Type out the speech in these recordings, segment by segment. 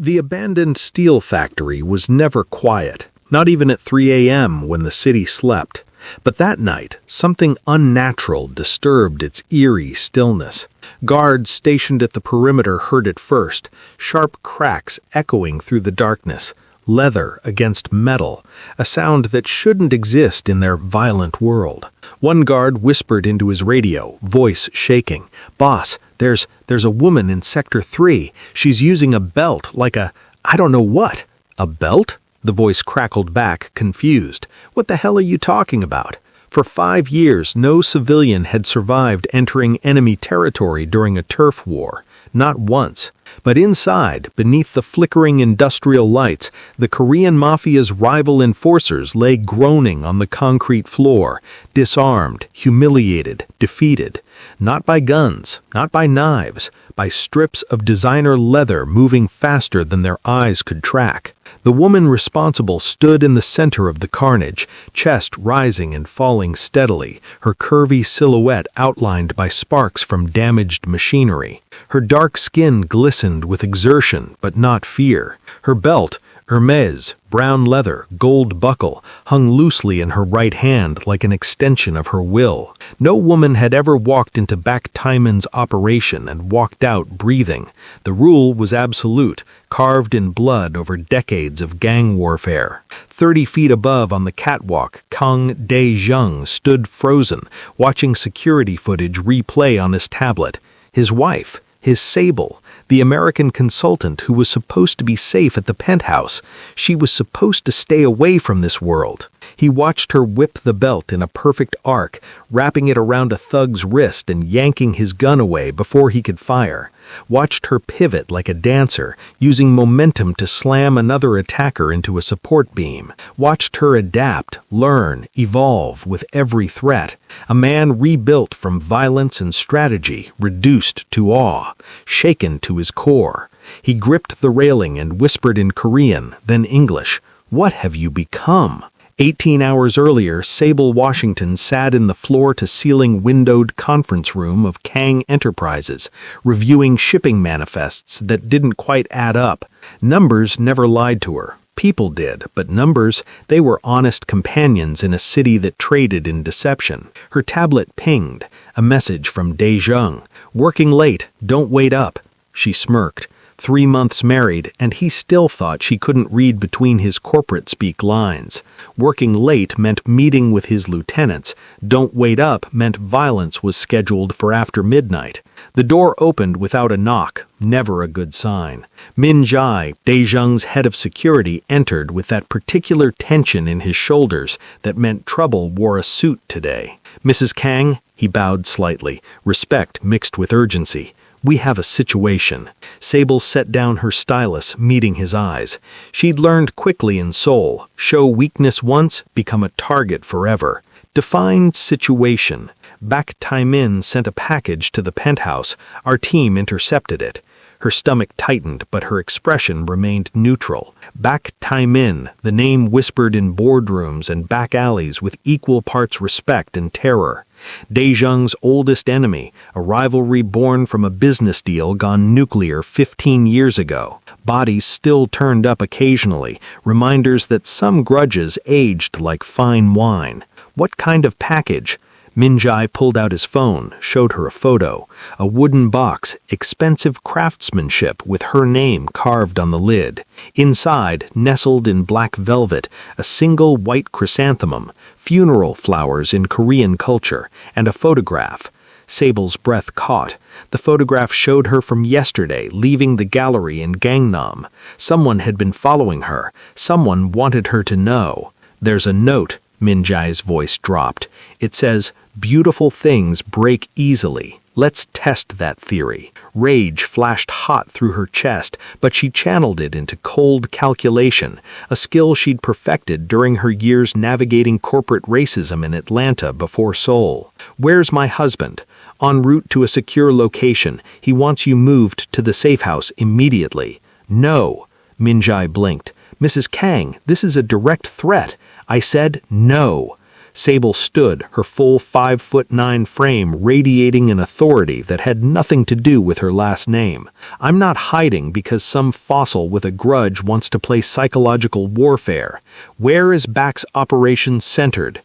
The abandoned steel factory was never quiet, not even at 3 a.m. when the city slept. But that night, something unnatural disturbed its eerie stillness. Guards stationed at the perimeter heard it first, sharp cracks echoing through the darkness, leather against metal, a sound that shouldn't exist in their violent world. One guard whispered into his radio, voice shaking, "Boss, there's a woman in Sector 3. She's using a belt like I don't know what." "A belt?" The voice crackled back, confused. "What the hell are you talking about?" For 5 years, no civilian had survived entering enemy territory during a turf war. Not once. But inside, beneath the flickering industrial lights, the Korean Mafia's rival enforcers lay groaning on the concrete floor, disarmed, humiliated, defeated. Not by guns, not by knives, by strips of designer leather moving faster than their eyes could track. The woman responsible stood in the center of the carnage, chest rising and falling steadily, her curvy silhouette outlined by sparks from damaged machinery. Her dark skin glistened with exertion, but not fear. Her belt, Hermes, brown leather, gold buckle, hung loosely in her right hand like an extension of her will. No woman had ever walked into Back Taiman's operation and walked out breathing. The rule was absolute, carved in blood over decades of gang warfare. 30 feet above on the catwalk, Kang Dae-jung stood frozen, watching security footage replay on his tablet. His wife, his Sable, the American consultant who was supposed to be safe at the penthouse. She was supposed to stay away from this world. He watched her whip the belt in a perfect arc, wrapping it around a thug's wrist and yanking his gun away before he could fire. Watched her pivot like a dancer, using momentum to slam another attacker into a support beam. Watched her adapt, learn, evolve with every threat. A man rebuilt from violence and strategy, reduced to awe, shaken to his core. He gripped the railing and whispered in Korean, then English, "What have you become?" 18 hours earlier, Sable Washington sat in the floor-to-ceiling windowed conference room of Kang Enterprises, reviewing shipping manifests that didn't quite add up. Numbers never lied to her. People did, but numbers, they were honest companions in a city that traded in deception. Her tablet pinged, a message from Dae-jung. "Working late, don't wait up." She smirked. 3 months married, and he still thought she couldn't read between his corporate-speak lines. Working late meant meeting with his lieutenants. Don't wait up meant violence was scheduled for after midnight. The door opened without a knock, never a good sign. Min Jai, Dae-jung's head of security, entered with that particular tension in his shoulders that meant trouble wore a suit today. "Mrs. Kang," he bowed slightly, respect mixed with urgency. "We have a situation." Sable set down her stylus, meeting his eyes. She'd learned quickly in Seoul, show weakness once, become a target forever. Define situation. Back Taimin sent a package to the penthouse. Our team intercepted it. Her stomach tightened, but her expression remained neutral. Back Taimin, the name whispered in boardrooms and back alleys with equal parts respect and terror. Dae-jung's oldest enemy, a rivalry born from a business deal gone nuclear 15 years ago. Bodies still turned up occasionally, reminders that some grudges aged like fine wine. What kind of package? Min Jai pulled out his phone, showed her a photo. A wooden box, expensive craftsmanship with her name carved on the lid. Inside, nestled in black velvet, a single white chrysanthemum, funeral flowers in Korean culture, and a photograph. Sable's breath caught. The photograph showed her from yesterday, leaving the gallery in Gangnam. Someone had been following her. Someone wanted her to know. "There's a note." Min Jai's voice dropped. "It says, 'Beautiful things break easily.' Let's test that theory." Rage flashed hot through her chest, but she channeled it into cold calculation, a skill she'd perfected during her years navigating corporate racism in Atlanta before Seoul. "Where's my husband?" "En route to a secure location. He wants you moved to the safe house immediately." "No." Min Jai blinked. "Mrs. Kang, this is a direct threat." "I said no." Sable stood, her full 5'9" frame radiating an authority that had nothing to do with her last name. I'm not hiding because some fossil with a grudge wants to play psychological warfare. Where is Back's operation centered?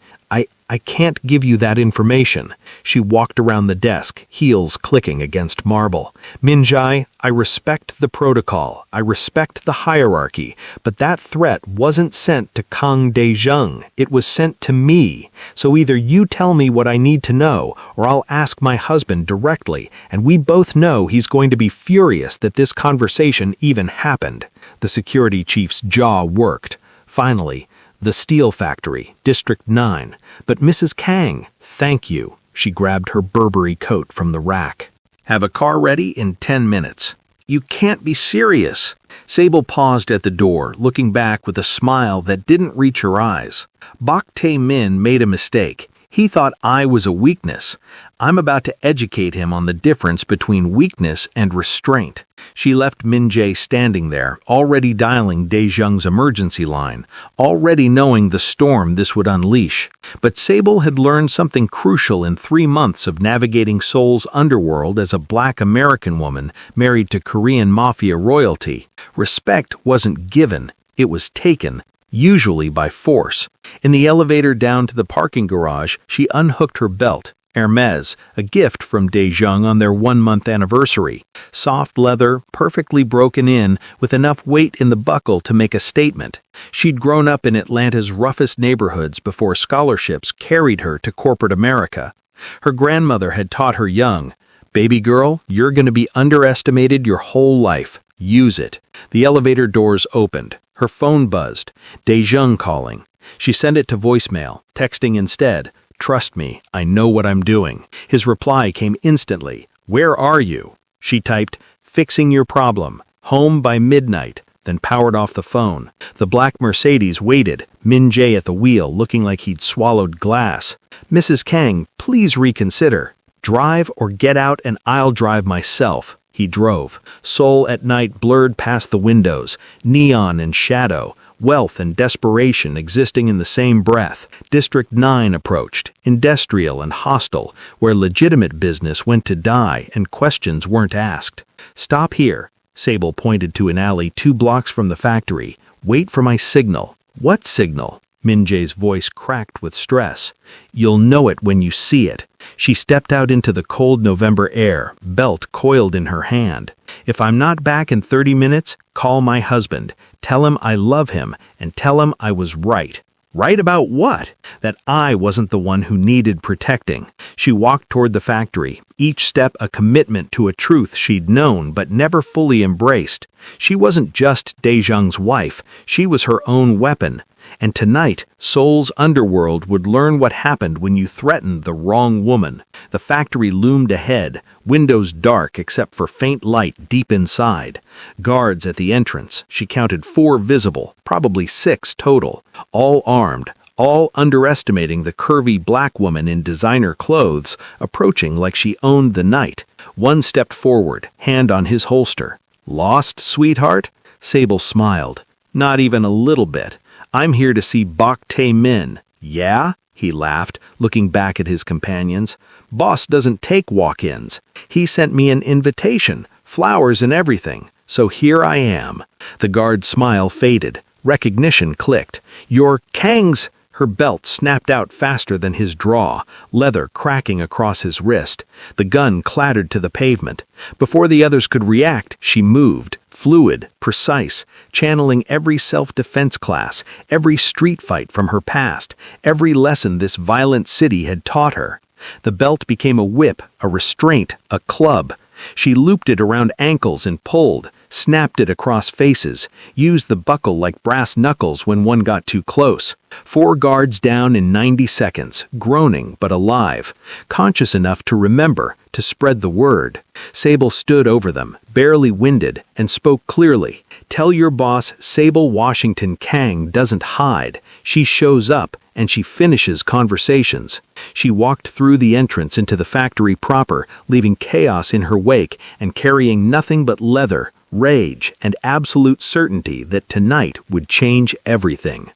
I can't give you that information. She walked around the desk, heels clicking against marble. Minjai, I respect the protocol. I respect the hierarchy. But that threat wasn't sent to Kang Daejung. It was sent to me. So either you tell me what I need to know, or I'll ask my husband directly, and we both know he's going to be furious that this conversation even happened. The security chief's jaw worked. Finally, the steel factory, District 9. But Mrs. Kang, thank you. She grabbed her Burberry coat from the rack. Have a car ready in 10 minutes. You can't be serious. Sable paused at the door, looking back with a smile that didn't reach her eyes. Bak Tae-min made a mistake. He thought I was a weakness. I'm about to educate him on the difference between weakness and restraint. She left Min-jae standing there, already dialing Daejung's emergency line, already knowing the storm this would unleash. But Sable had learned something crucial in 3 months of navigating Seoul's underworld as a Black American woman married to Korean Mafia royalty. Respect wasn't given, it was taken, usually by force. In the elevator down to the parking garage, she unhooked her belt. Hermes, a gift from Daejung on their 1-month anniversary. Soft leather, perfectly broken in, with enough weight in the buckle to make a statement. She'd grown up in Atlanta's roughest neighborhoods before scholarships carried her to corporate America. Her grandmother had taught her young, "Baby girl, you're going to be underestimated your whole life. Use it." The elevator doors opened. Her phone buzzed. Daejung calling. She sent it to voicemail, texting instead, "Trust me, I know what I'm doing." His reply came instantly. "Where are you?" She typed, "Fixing your problem. Home by midnight," then powered off the phone. The black Mercedes waited, Min-jae at the wheel looking like he'd swallowed glass. "Mrs. Kang, please reconsider. Drive or get out and I'll drive myself." He drove. Seoul at night blurred past the windows, neon and shadow, wealth and desperation existing in the same breath. District 9 approached, industrial and hostile, where legitimate business went to die and questions weren't asked. "Stop here." Sable pointed to an alley 2 blocks from the factory. "Wait for my signal." "What signal?" Min-jae's voice cracked with stress. "You'll know it when you see it." She stepped out into the cold November air, belt coiled in her hand. "If I'm not back in 30 minutes, call my husband. Tell him I love him, and tell him I was right." Right about what? That I wasn't the one who needed protecting. She walked toward the factory, each step a commitment to a truth she'd known but never fully embraced. She wasn't just Daejung's wife, she was her own weapon. And tonight, Seoul's underworld would learn what happened when you threatened the wrong woman. The factory loomed ahead, windows dark except for faint light deep inside. Guards at the entrance, she counted 4 visible, probably 6 total, all armed, all underestimating the curvy black woman in designer clothes, approaching like she owned the night. One stepped forward, hand on his holster. "Lost, sweetheart?" Sable smiled. "Not even a little bit. I'm here to see Bak Tae-min." "Yeah?" He laughed, looking back at his companions. "Boss doesn't take walk-ins. He sent me an invitation, flowers and everything. So here I am." The guard's smile faded. Recognition clicked. "You're Kang's." Her belt snapped out faster than his draw, leather cracking across his wrist. The gun clattered to the pavement. Before the others could react, she moved. Fluid, precise, channeling every self-defense class, every street fight from her past, every lesson this violent city had taught her. The belt became a whip, a restraint, a club. She looped it around ankles and pulled, snapped it across faces, used the buckle like brass knuckles when one got too close. 4 guards down in 90 seconds, groaning but alive, conscious enough to remember, to spread the word. Sable stood over them, barely winded, and spoke clearly. "Tell your boss Sable Washington Kang doesn't hide. She shows up, and she finishes conversations." She walked through the entrance into the factory proper, leaving chaos in her wake and carrying nothing but leather, rage, and absolute certainty that tonight would change everything.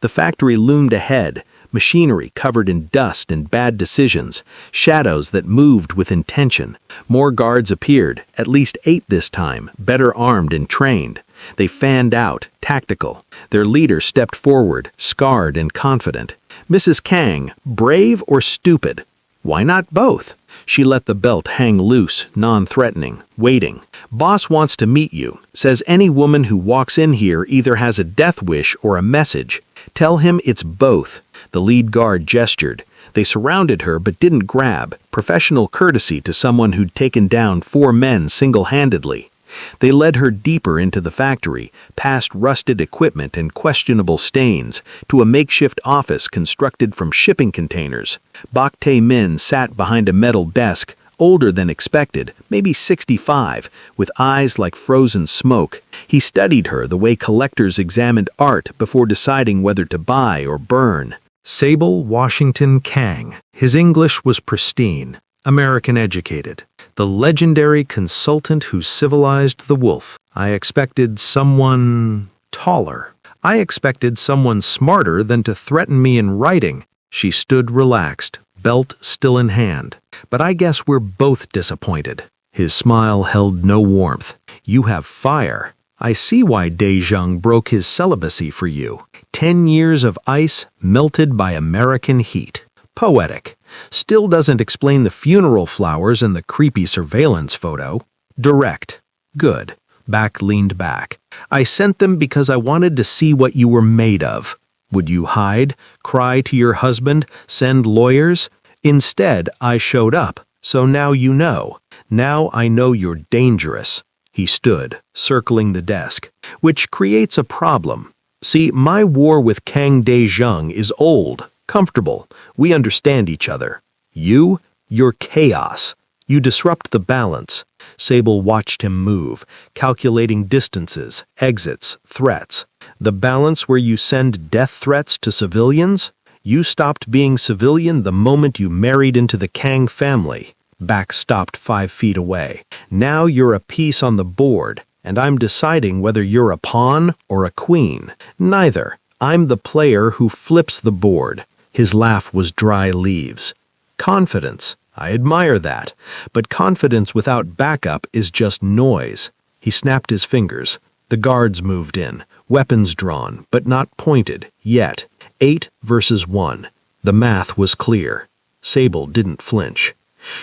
The factory loomed ahead, Machinery covered in dust and bad decisions, shadows that moved with intention. More guards appeared, at least 8 this time, better armed and trained. They fanned out, tactical. Their leader stepped forward, scarred and confident. Mrs. Kang, brave or stupid? Why not both? She let the belt hang loose, non-threatening, waiting. Boss wants to meet you. Says any woman who walks in here either has a death wish or a message. Tell him it's both. The lead guard gestured. They surrounded her but didn't grab, professional courtesy to someone who'd taken down 4 men single-handedly. They led her deeper into the factory, past rusted equipment and questionable stains, to a makeshift office constructed from shipping containers. Bak Tae-min sat behind a metal desk, older than expected, maybe 65, with eyes like frozen smoke. He studied her the way collectors examined art before deciding whether to buy or burn. Sable Washington Kang. His English was pristine, American educated. The legendary consultant who civilized the wolf. I expected someone taller. I expected someone smarter than to threaten me in writing. She stood relaxed, belt still in hand. But I guess we're both disappointed. His smile held no warmth. You have fire. I see why Daejung broke his celibacy for you. 10 years of ice melted by American heat. Poetic. Still doesn't explain the funeral flowers and the creepy surveillance photo. Direct. Good. Bak leaned back. I sent them because I wanted to see what you were made of. Would you hide, cry to your husband, send lawyers? Instead, I showed up, so now you know. Now I know you're dangerous. He stood, circling the desk, which creates a problem. See, my war with Kang Daejung is old, comfortable. We understand each other. You're chaos. You disrupt the balance. Sable watched him move, calculating distances, exits, threats. The balance where you send death threats to civilians? You stopped being civilian the moment you married into the Kang family. Bak stopped 5 feet away. Now you're a piece on the board, and I'm deciding whether you're a pawn or a queen. Neither. I'm the player who flips the board. His laugh was dry leaves. Confidence. I admire that. But confidence without backup is just noise. He snapped his fingers. The guards moved in, weapons drawn, but not pointed, yet. 8 versus 1. The math was clear. Sable didn't flinch.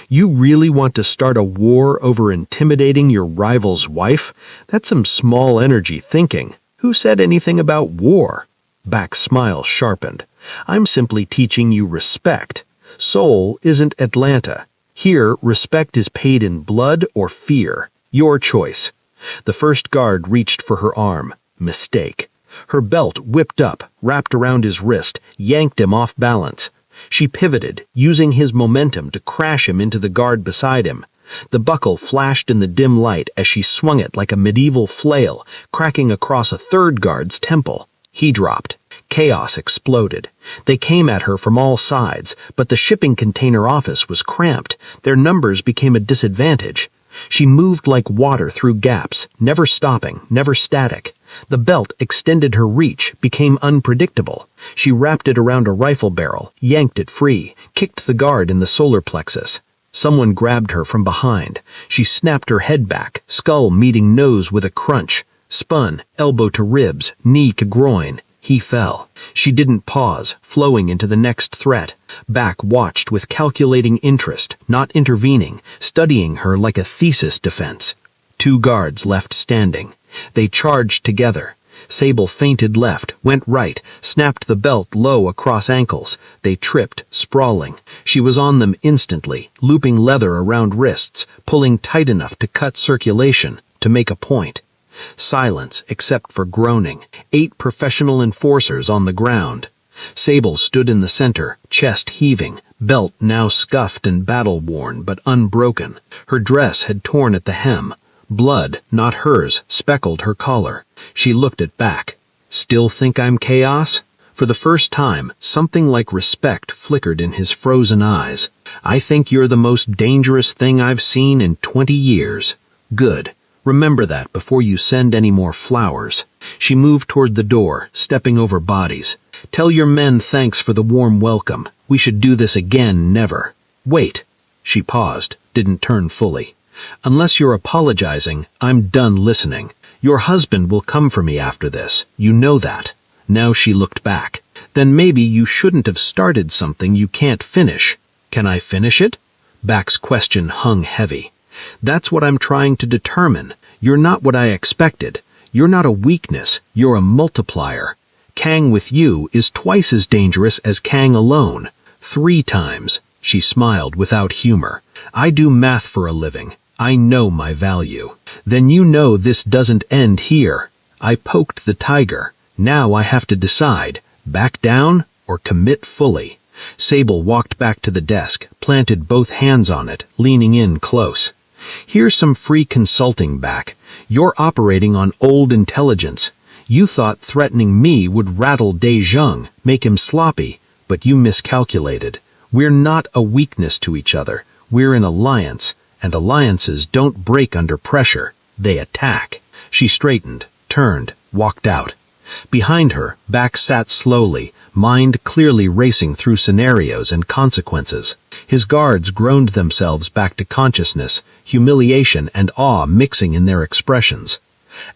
You really want to start a war over intimidating your rival's wife? That's some small energy thinking. Who said anything about war? Bak's smile sharpened. I'm simply teaching you respect. Seoul isn't Atlanta. Here, respect is paid in blood or fear. Your choice. The first guard reached for her arm. Mistake. Her belt whipped up, wrapped around his wrist, yanked him off balance. She pivoted, using his momentum to crash him into the guard beside him. The buckle flashed in the dim light as she swung it like a medieval flail, cracking across a third guard's temple. He dropped. Chaos exploded. They came at her from all sides, but the shipping container office was cramped. Their numbers became a disadvantage. She moved like water through gaps, never stopping, never static. The belt extended her reach, became unpredictable. She wrapped it around a rifle barrel, yanked it free, kicked the guard in the solar plexus. Someone grabbed her from behind. She snapped her head back, skull meeting nose with a crunch. Spun, elbow to ribs, knee to groin. He fell. She didn't pause, flowing into the next threat. Bak watched with calculating interest, not intervening, studying her like a thesis defense. 2 guards left standing. They charged together. Sable feinted left, went right, snapped the belt low across ankles. They tripped, sprawling. She was on them instantly, looping leather around wrists, pulling tight enough to cut circulation, to make a point. Silence, except for groaning. 8 professional enforcers on the ground. Sable stood in the center, chest heaving, belt now scuffed and battle-worn but unbroken. Her dress had torn at the hem. Blood, not hers, speckled her collar. She looked at Bak. Still think I'm chaos? For the first time, something like respect flickered in his frozen eyes. I think you're the most dangerous thing I've seen in 20 years. Good. Remember that before you send any more flowers. She moved toward the door, stepping over bodies. Tell your men thanks for the warm welcome. We should do this again, never. Wait. She paused, didn't turn fully. Unless you're apologizing, I'm done listening. Your husband will come for me after this. You know that. Now she looked back. Then maybe you shouldn't have started something you can't finish. Can I finish it? Back's question hung heavy. That's what I'm trying to determine. You're not what I expected. You're not a weakness. You're a multiplier. Kang with you is twice as dangerous as Kang alone. 3 times. She smiled without humor. I do math for a living. I know my value. Then you know this doesn't end here. I poked the tiger. Now I have to decide. Back down or commit fully. Sable walked back to the desk, planted both hands on it, leaning in close. Here's some free consulting back. You're operating on old intelligence. You thought threatening me would rattle De Jong, make him sloppy, but you miscalculated. We're not a weakness to each other. We're an alliance, and alliances don't break under pressure. They attack. She straightened, turned, walked out. Behind her, Back sat slowly, mind clearly racing through scenarios and consequences. His guards groaned themselves back to consciousness, humiliation and awe mixing in their expressions.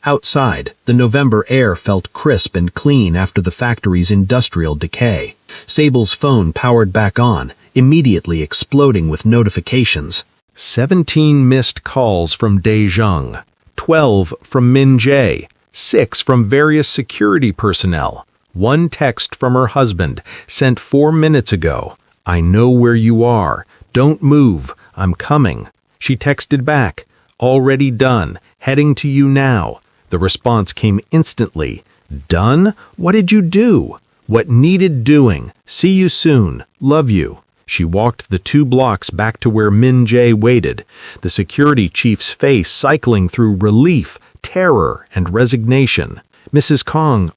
Outside, the November air felt crisp and clean after the factory's industrial decay. Sable's phone powered back on, immediately exploding with notifications. 17 missed calls from De Jong, 12 from Min Jae, 6 from various security personnel. 1 text from her husband, sent 4 minutes ago. I know where you are. Don't move. I'm coming. She texted back. Already done. Heading to you now. The response came instantly. Done? What did you do? What needed doing. See you soon. Love you. She walked the 2 blocks back to where Min Jae waited, the security chief's face cycling through relief, terror, and resignation. Mrs. Kong,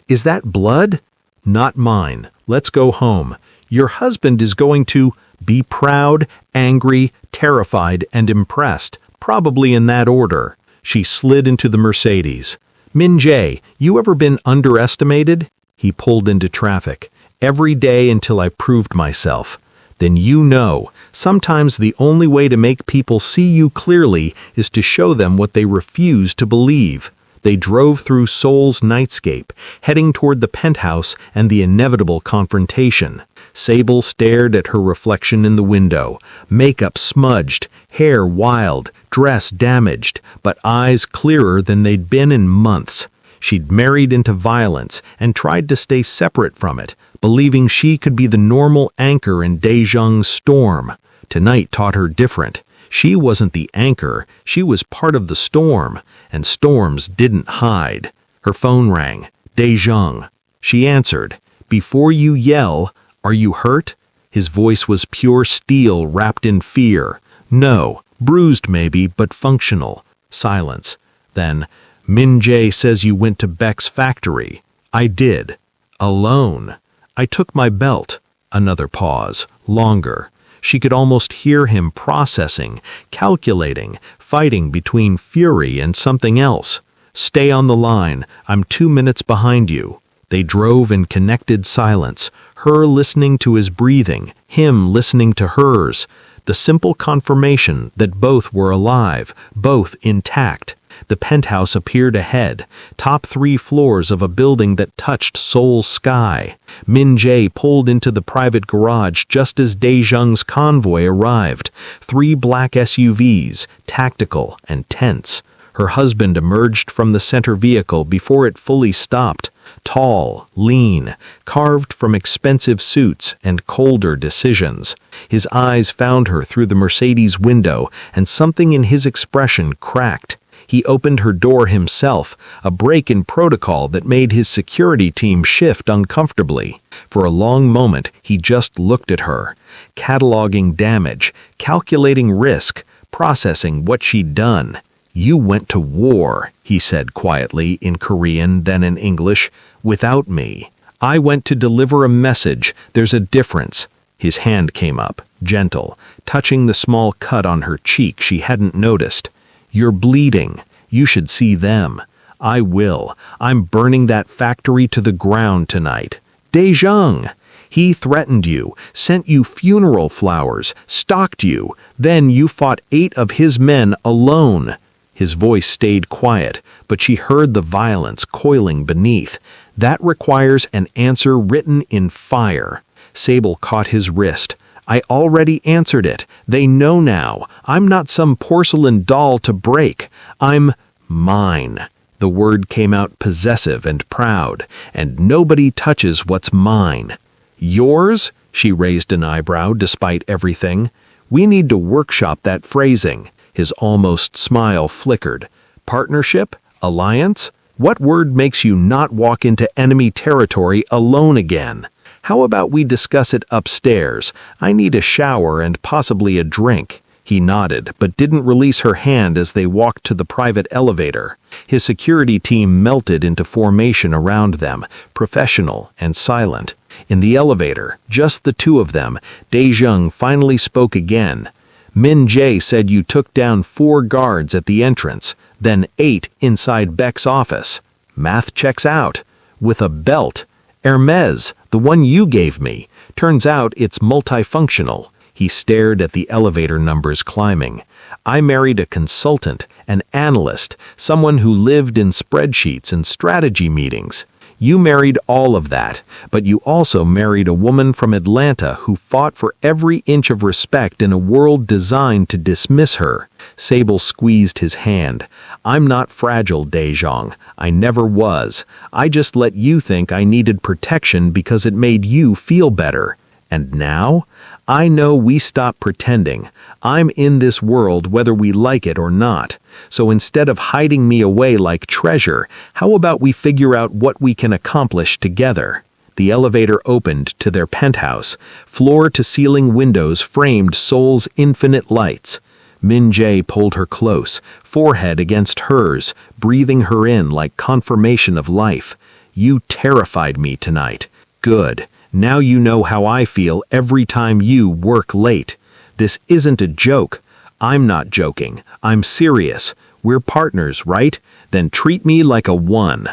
is that blood? Not mine. Let's go home. Your husband is going to be proud, angry, terrified, and impressed, probably in that order. She slid into the Mercedes. Min Jae, you ever been underestimated? He pulled into traffic. Every day until I proved myself. Then you know, sometimes the only way to make people see you clearly is to show them what they refuse to believe. They drove through Seoul's nightscape, heading toward the penthouse and the inevitable confrontation. Sable stared at her reflection in the window, makeup smudged, hair wild, dress damaged, but eyes clearer than they'd been in months. She'd married into violence and tried to stay separate from it, believing she could be the normal anchor in De Jong's storm. Tonight taught her different. She wasn't the anchor, she was part of the storm, and storms didn't hide. Her phone rang. De Jong. She answered. Before you yell, are you hurt? His voice was pure steel wrapped in fear. No, bruised maybe, but functional. Silence. Then, Min Jae says you went to Beck's factory. I did. Alone. I took my belt. Another pause. Longer. She could almost hear him processing, calculating, fighting between fury and something else. Stay on the line. I'm 2 minutes behind you. They drove in connected silence, her listening to his breathing, him listening to hers. The simple confirmation that both were alive, both intact. The penthouse appeared ahead, top 3 floors of a building that touched Seoul's sky. Min Jae pulled into the private garage just as De Jong's convoy arrived. 3 black SUVs, tactical and tense. Her husband emerged from the center vehicle before it fully stopped. Tall, lean, carved from expensive suits and colder decisions. His eyes found her through the Mercedes window, and something in his expression cracked. He opened her door himself, a break in protocol that made his security team shift uncomfortably. For a long moment, he just looked at her, cataloging damage, calculating risk, processing what she'd done. You went to war, he said quietly in Korean, then in English, without me. I went to deliver a message. There's a difference. His hand came up, gentle, touching the small cut on her cheek she hadn't noticed. You're bleeding. You should see them. I will. I'm burning that factory to the ground tonight. Daejong! He threatened you, sent you funeral flowers, stalked you, then you fought 8 of his men alone. His voice stayed quiet, but she heard the violence coiling beneath. That requires an answer written in fire. Sable caught his wrist. I already answered it. They know now. I'm not some porcelain doll to break. I'm mine. The word came out possessive and proud, and nobody touches what's mine. Yours? She raised an eyebrow despite everything. We need to workshop that phrasing. His almost smile flickered. Partnership? Alliance? What word makes you not walk into enemy territory alone again? How about we discuss it upstairs? I need a shower and possibly a drink. He nodded, but didn't release her hand as they walked to the private elevator. His security team melted into formation around them, professional and silent. In the elevator, just the two of them, Daejong finally spoke again. Min Jae said you took down 4 guards at the entrance, then 8 inside Beck's office. Math checks out. With a belt. Hermes, the one you gave me. Turns out it's multifunctional. He stared at the elevator numbers climbing. I married a consultant, an analyst, someone who lived in spreadsheets and strategy meetings. You married all of that, but you also married a woman from Atlanta who fought for every inch of respect in a world designed to dismiss her. Sable squeezed his hand. I'm not fragile, Daejong. I never was. I just let you think I needed protection because it made you feel better. And now? I know we stop pretending. I'm in this world whether we like it or not. So instead of hiding me away like treasure, how about we figure out what we can accomplish together? The elevator opened to their penthouse. Floor-to-ceiling windows framed Seoul's infinite lights. Min Jae pulled her close, forehead against hers, breathing her in like confirmation of life. You terrified me tonight. Good. Now you know how I feel every time you work late. This isn't a joke. I'm not joking. I'm serious. We're partners, right? Then treat me like a one.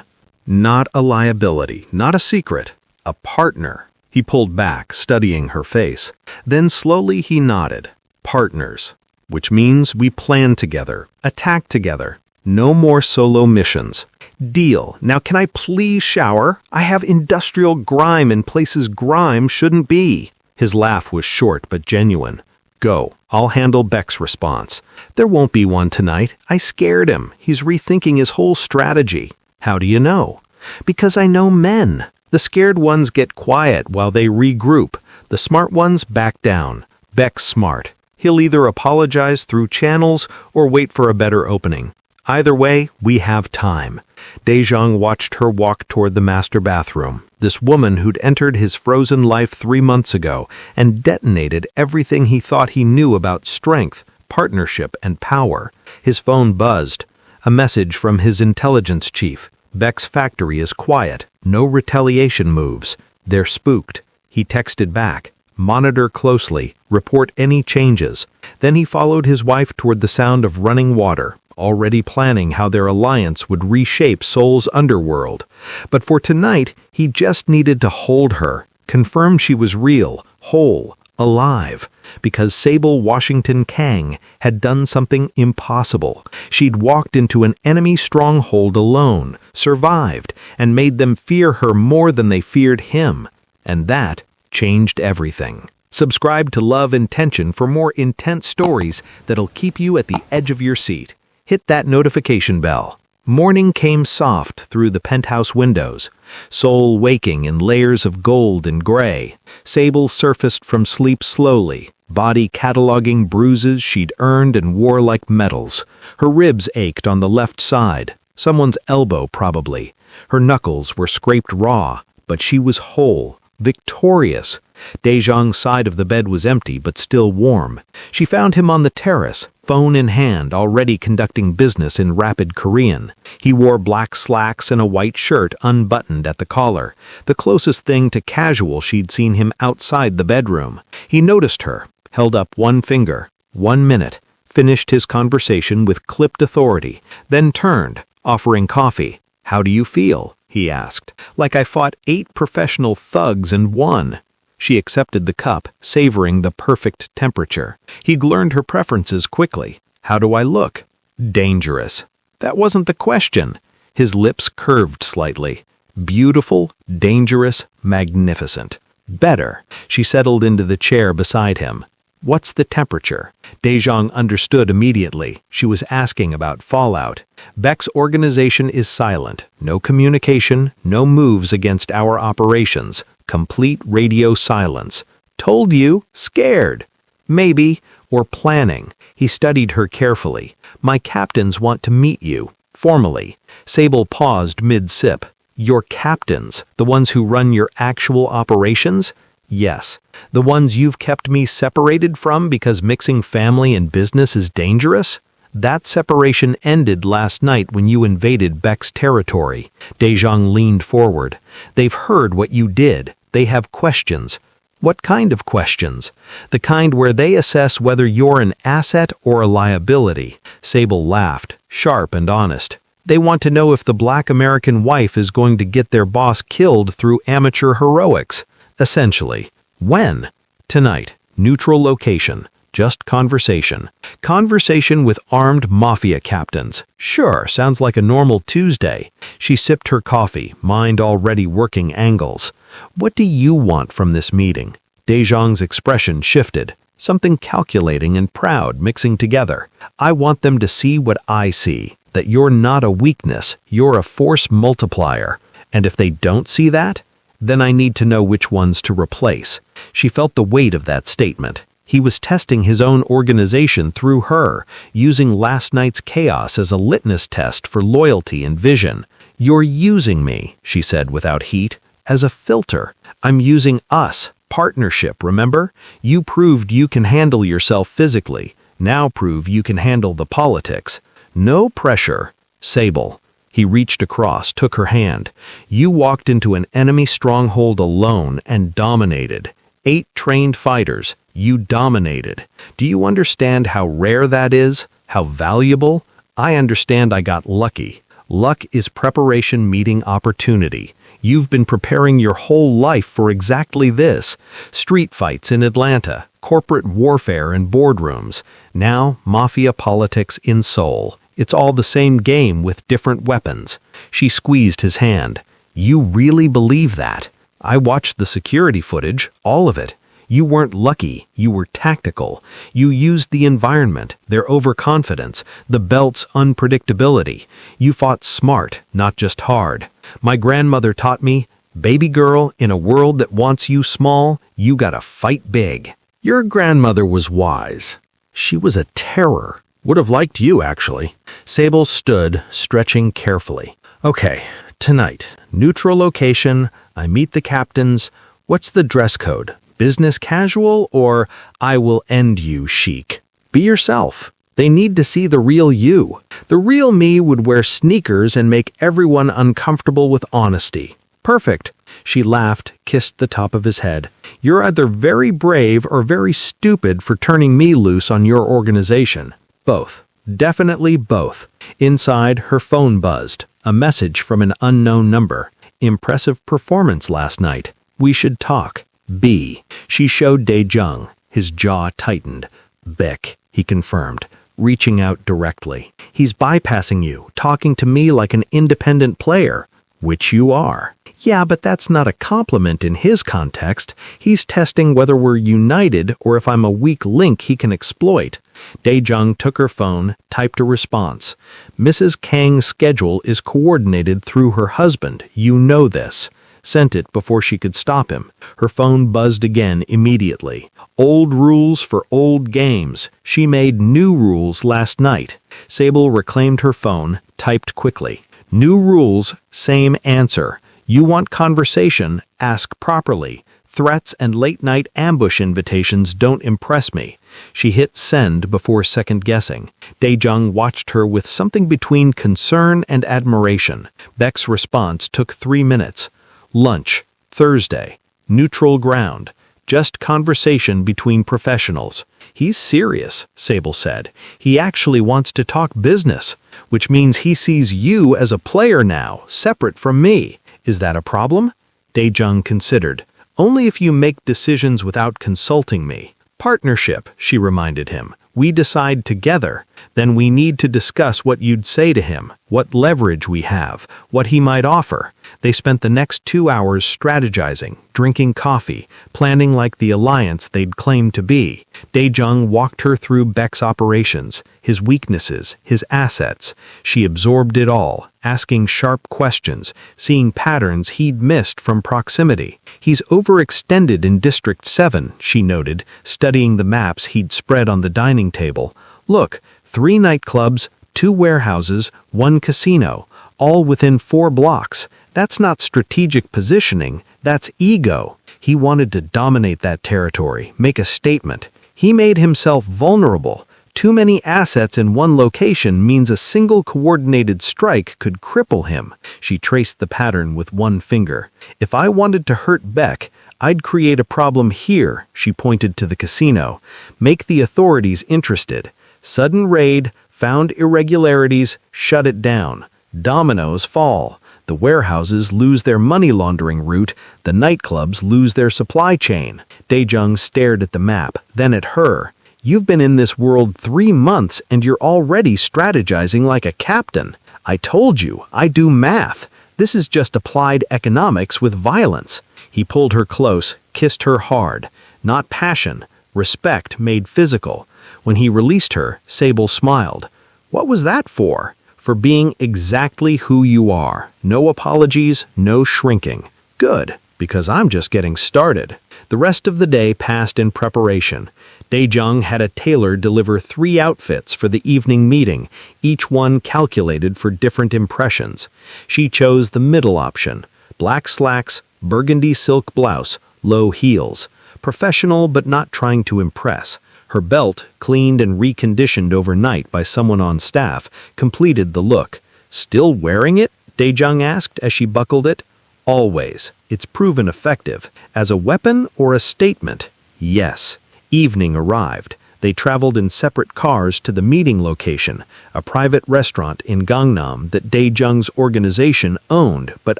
Not a liability, not a secret. A partner. He pulled back, studying her face. Then slowly he nodded. Partners. Which means we plan together, attack together. No more solo missions. Deal. Now can I please shower? I have industrial grime in places grime shouldn't be. His laugh was short but genuine. Go. I'll handle Beck's response. There won't be one tonight. I scared him. He's rethinking his whole strategy. How do you know? Because I know men. The scared ones get quiet while they regroup. The smart ones back down. Beck's smart. He'll either apologize through channels or wait for a better opening. Either way, we have time. Daejong watched her walk toward the master bathroom, this woman who'd entered his frozen life 3 months ago and detonated everything he thought he knew about strength, partnership, and power. His phone buzzed. A message from his intelligence chief. Beck's factory is quiet. No retaliation moves. They're spooked. He texted back. Monitor closely. Report any changes. Then he followed his wife toward the sound of running water, already planning how their alliance would reshape Seoul's underworld. But for tonight, he just needed to hold her, confirm she was real, whole, alive. Because Sable Washington Kang had done something impossible. She'd walked into an enemy stronghold alone, survived, and made them fear her more than they feared him. And that changed everything. Subscribe to Love and Tension for more intense stories that'll keep you at the edge of your seat. Hit that notification bell. Morning came soft through the penthouse windows, Seoul waking in layers of gold and gray. Sable surfaced from sleep slowly, body cataloging bruises she'd earned and wore like medals. Her ribs ached on the left side, someone's elbow probably. Her knuckles were scraped raw, but she was whole, victorious. Daejong's side of the bed was empty but still warm. She found him on the terrace, phone in hand, already conducting business in rapid Korean. He wore black slacks and a white shirt unbuttoned at the collar, the closest thing to casual she'd seen him outside the bedroom. He noticed her, held up one finger. 1 minute. Finished his conversation with clipped authority, then turned, offering coffee. "How do you feel?" he asked. "Like I fought 8 professional thugs and won." She accepted the cup, savoring the perfect temperature. He'd learned her preferences quickly. "How do I look?" "Dangerous." That wasn't the question. His lips curved slightly. "Beautiful, dangerous, magnificent." "Better." She settled into the chair beside him. "What's the temperature?" Daejong understood immediately. She was asking about fallout. "Beck's organization is silent. No communication, no moves against our operations. Complete radio silence." "Told you, scared." "Maybe, or planning." He studied her carefully. "My captains want to meet you, formally." Sable paused mid-sip. "Your captains, the ones who run your actual operations?" "Yes. The ones you've kept me separated from because mixing family and business is dangerous?" "That separation ended last night when you invaded Beck's territory." Daejong leaned forward. "They've heard what you did. They have questions." "What kind of questions?" "The kind where they assess whether you're an asset or a liability." Sable laughed, sharp and honest. "They want to know if the Black American wife is going to get their boss killed through amateur heroics." "Essentially." "When?" "Tonight. Neutral location. Just conversation." "Conversation with armed Mafia captains." "Sure, sounds like a normal Tuesday." She sipped her coffee, mind already working angles. "What do you want from this meeting?" Daejong's expression shifted, something calculating and proud mixing together. "I want them to see what I see, that you're not a weakness, you're a force multiplier. And if they don't see that, then I need to know which ones to replace." She felt the weight of that statement. He was testing his own organization through her, using last night's chaos as a litmus test for loyalty and vision. "You're using me," she said without heat, "as a filter. I'm using us. Partnership, remember? You proved you can handle yourself physically. Now prove you can handle the politics. No pressure." "Sable." He reached across, took her hand. "You walked into an enemy stronghold alone and dominated. 8 trained fighters. You dominated. Do you understand how rare that is? How valuable? I understand I got lucky. Luck is preparation meeting opportunity. You've been preparing your whole life for exactly this. Street fights in Atlanta, corporate warfare in boardrooms. Now, mafia politics in Seoul. It's all the same game with different weapons." She squeezed his hand. "You really believe that? I watched the security footage, all of it. You weren't lucky, you were tactical. You used the environment, their overconfidence, the belt's unpredictability. You fought smart, not just hard. My grandmother taught me, baby girl, in a world that wants you small, you gotta fight big." "Your grandmother was wise. She was a terror. Would have liked you, actually." Sable stood, stretching carefully. "Okay, tonight, neutral location, I meet the captains. What's the dress code? Business casual or I will end you chic?" "Be yourself. They need to see the real you. The real me would wear sneakers and make everyone uncomfortable with honesty." "Perfect." She laughed, kissed the top of his head. "You're either very brave or very stupid for turning me loose on your organization." "Both. Definitely both." Inside, her phone buzzed. A message from an unknown number. "Impressive performance last night. We should talk." "B." She showed Daejong. His jaw tightened. "Beck," he confirmed, reaching out directly. "He's bypassing you, talking to me like an independent player." "Which you are." "Yeah, but that's not a compliment in his context. He's testing whether we're united or if I'm a weak link he can exploit." Daejong took her phone, typed a response. "Mrs. Kang's schedule is coordinated through her husband. You know this." Sent it before she could stop him. Her phone buzzed again immediately. "Old rules for old games. She made new rules last night." Sable reclaimed her phone, typed quickly. "New rules, same answer. You want conversation, ask properly. Threats and late-night ambush invitations don't impress me." She hit send before second-guessing. Daejong watched her with something between concern and admiration. Beck's response took 3 minutes. "Lunch, Thursday, neutral ground. just conversation between professionals. He's serious, Sable said. He actually wants to talk business, which means he sees you as a player now, separate from me. Is that a problem? Dae-jung considered. Only if you make decisions without consulting me. Partnership, she reminded him. We decide together. Then we need to discuss what you'd say to him, what leverage we have, what he might offer. They spent the next 2 hours strategizing, drinking coffee, planning like the alliance they'd claimed to be. Dae-jung walked her through Beck's operations, his weaknesses, his assets. She absorbed it all, asking sharp questions, seeing patterns he'd missed from proximity. He's overextended in District 7, she noted, studying the maps he'd spread on the dining table. Look, 3 nightclubs, 2 warehouses, 1 casino, all within 4 blocks. That's not strategic positioning, that's ego. He wanted to dominate that territory, make a statement. He made himself vulnerable. Too many assets in one location means a single coordinated strike could cripple him. She traced the pattern with one finger. If I wanted to hurt Beck, I'd create a problem here, she pointed to the casino. Make the authorities interested. Sudden raid, found irregularities, shut it down. Dominoes fall. The warehouses lose their money laundering route, the nightclubs lose their supply chain. Dae-jung stared at the map, then at her. You've been in this world 3 months and you're already strategizing like a captain. I told you, I do math. This is just applied economics with violence. He pulled her close, kissed her hard. Not passion, respect made physical. When he released her, Sable smiled. What was that for? For being exactly who you are. No apologies, no shrinking. Good, because I'm just getting started. The rest of the day passed in preparation. Dae-jung had a tailor deliver 3 outfits for the evening meeting, each one calculated for different impressions. She chose the middle option. Black slacks, burgundy silk blouse, low heels. Professional but not trying to impress. Her belt, cleaned and reconditioned overnight by someone on staff, completed the look. Still wearing it? Dae-jung asked as she buckled it. Always. It's proven effective. As a weapon or a statement? Yes. Evening arrived. They traveled in separate cars to the meeting location, a private restaurant in Gangnam that Dae-jung's organization owned but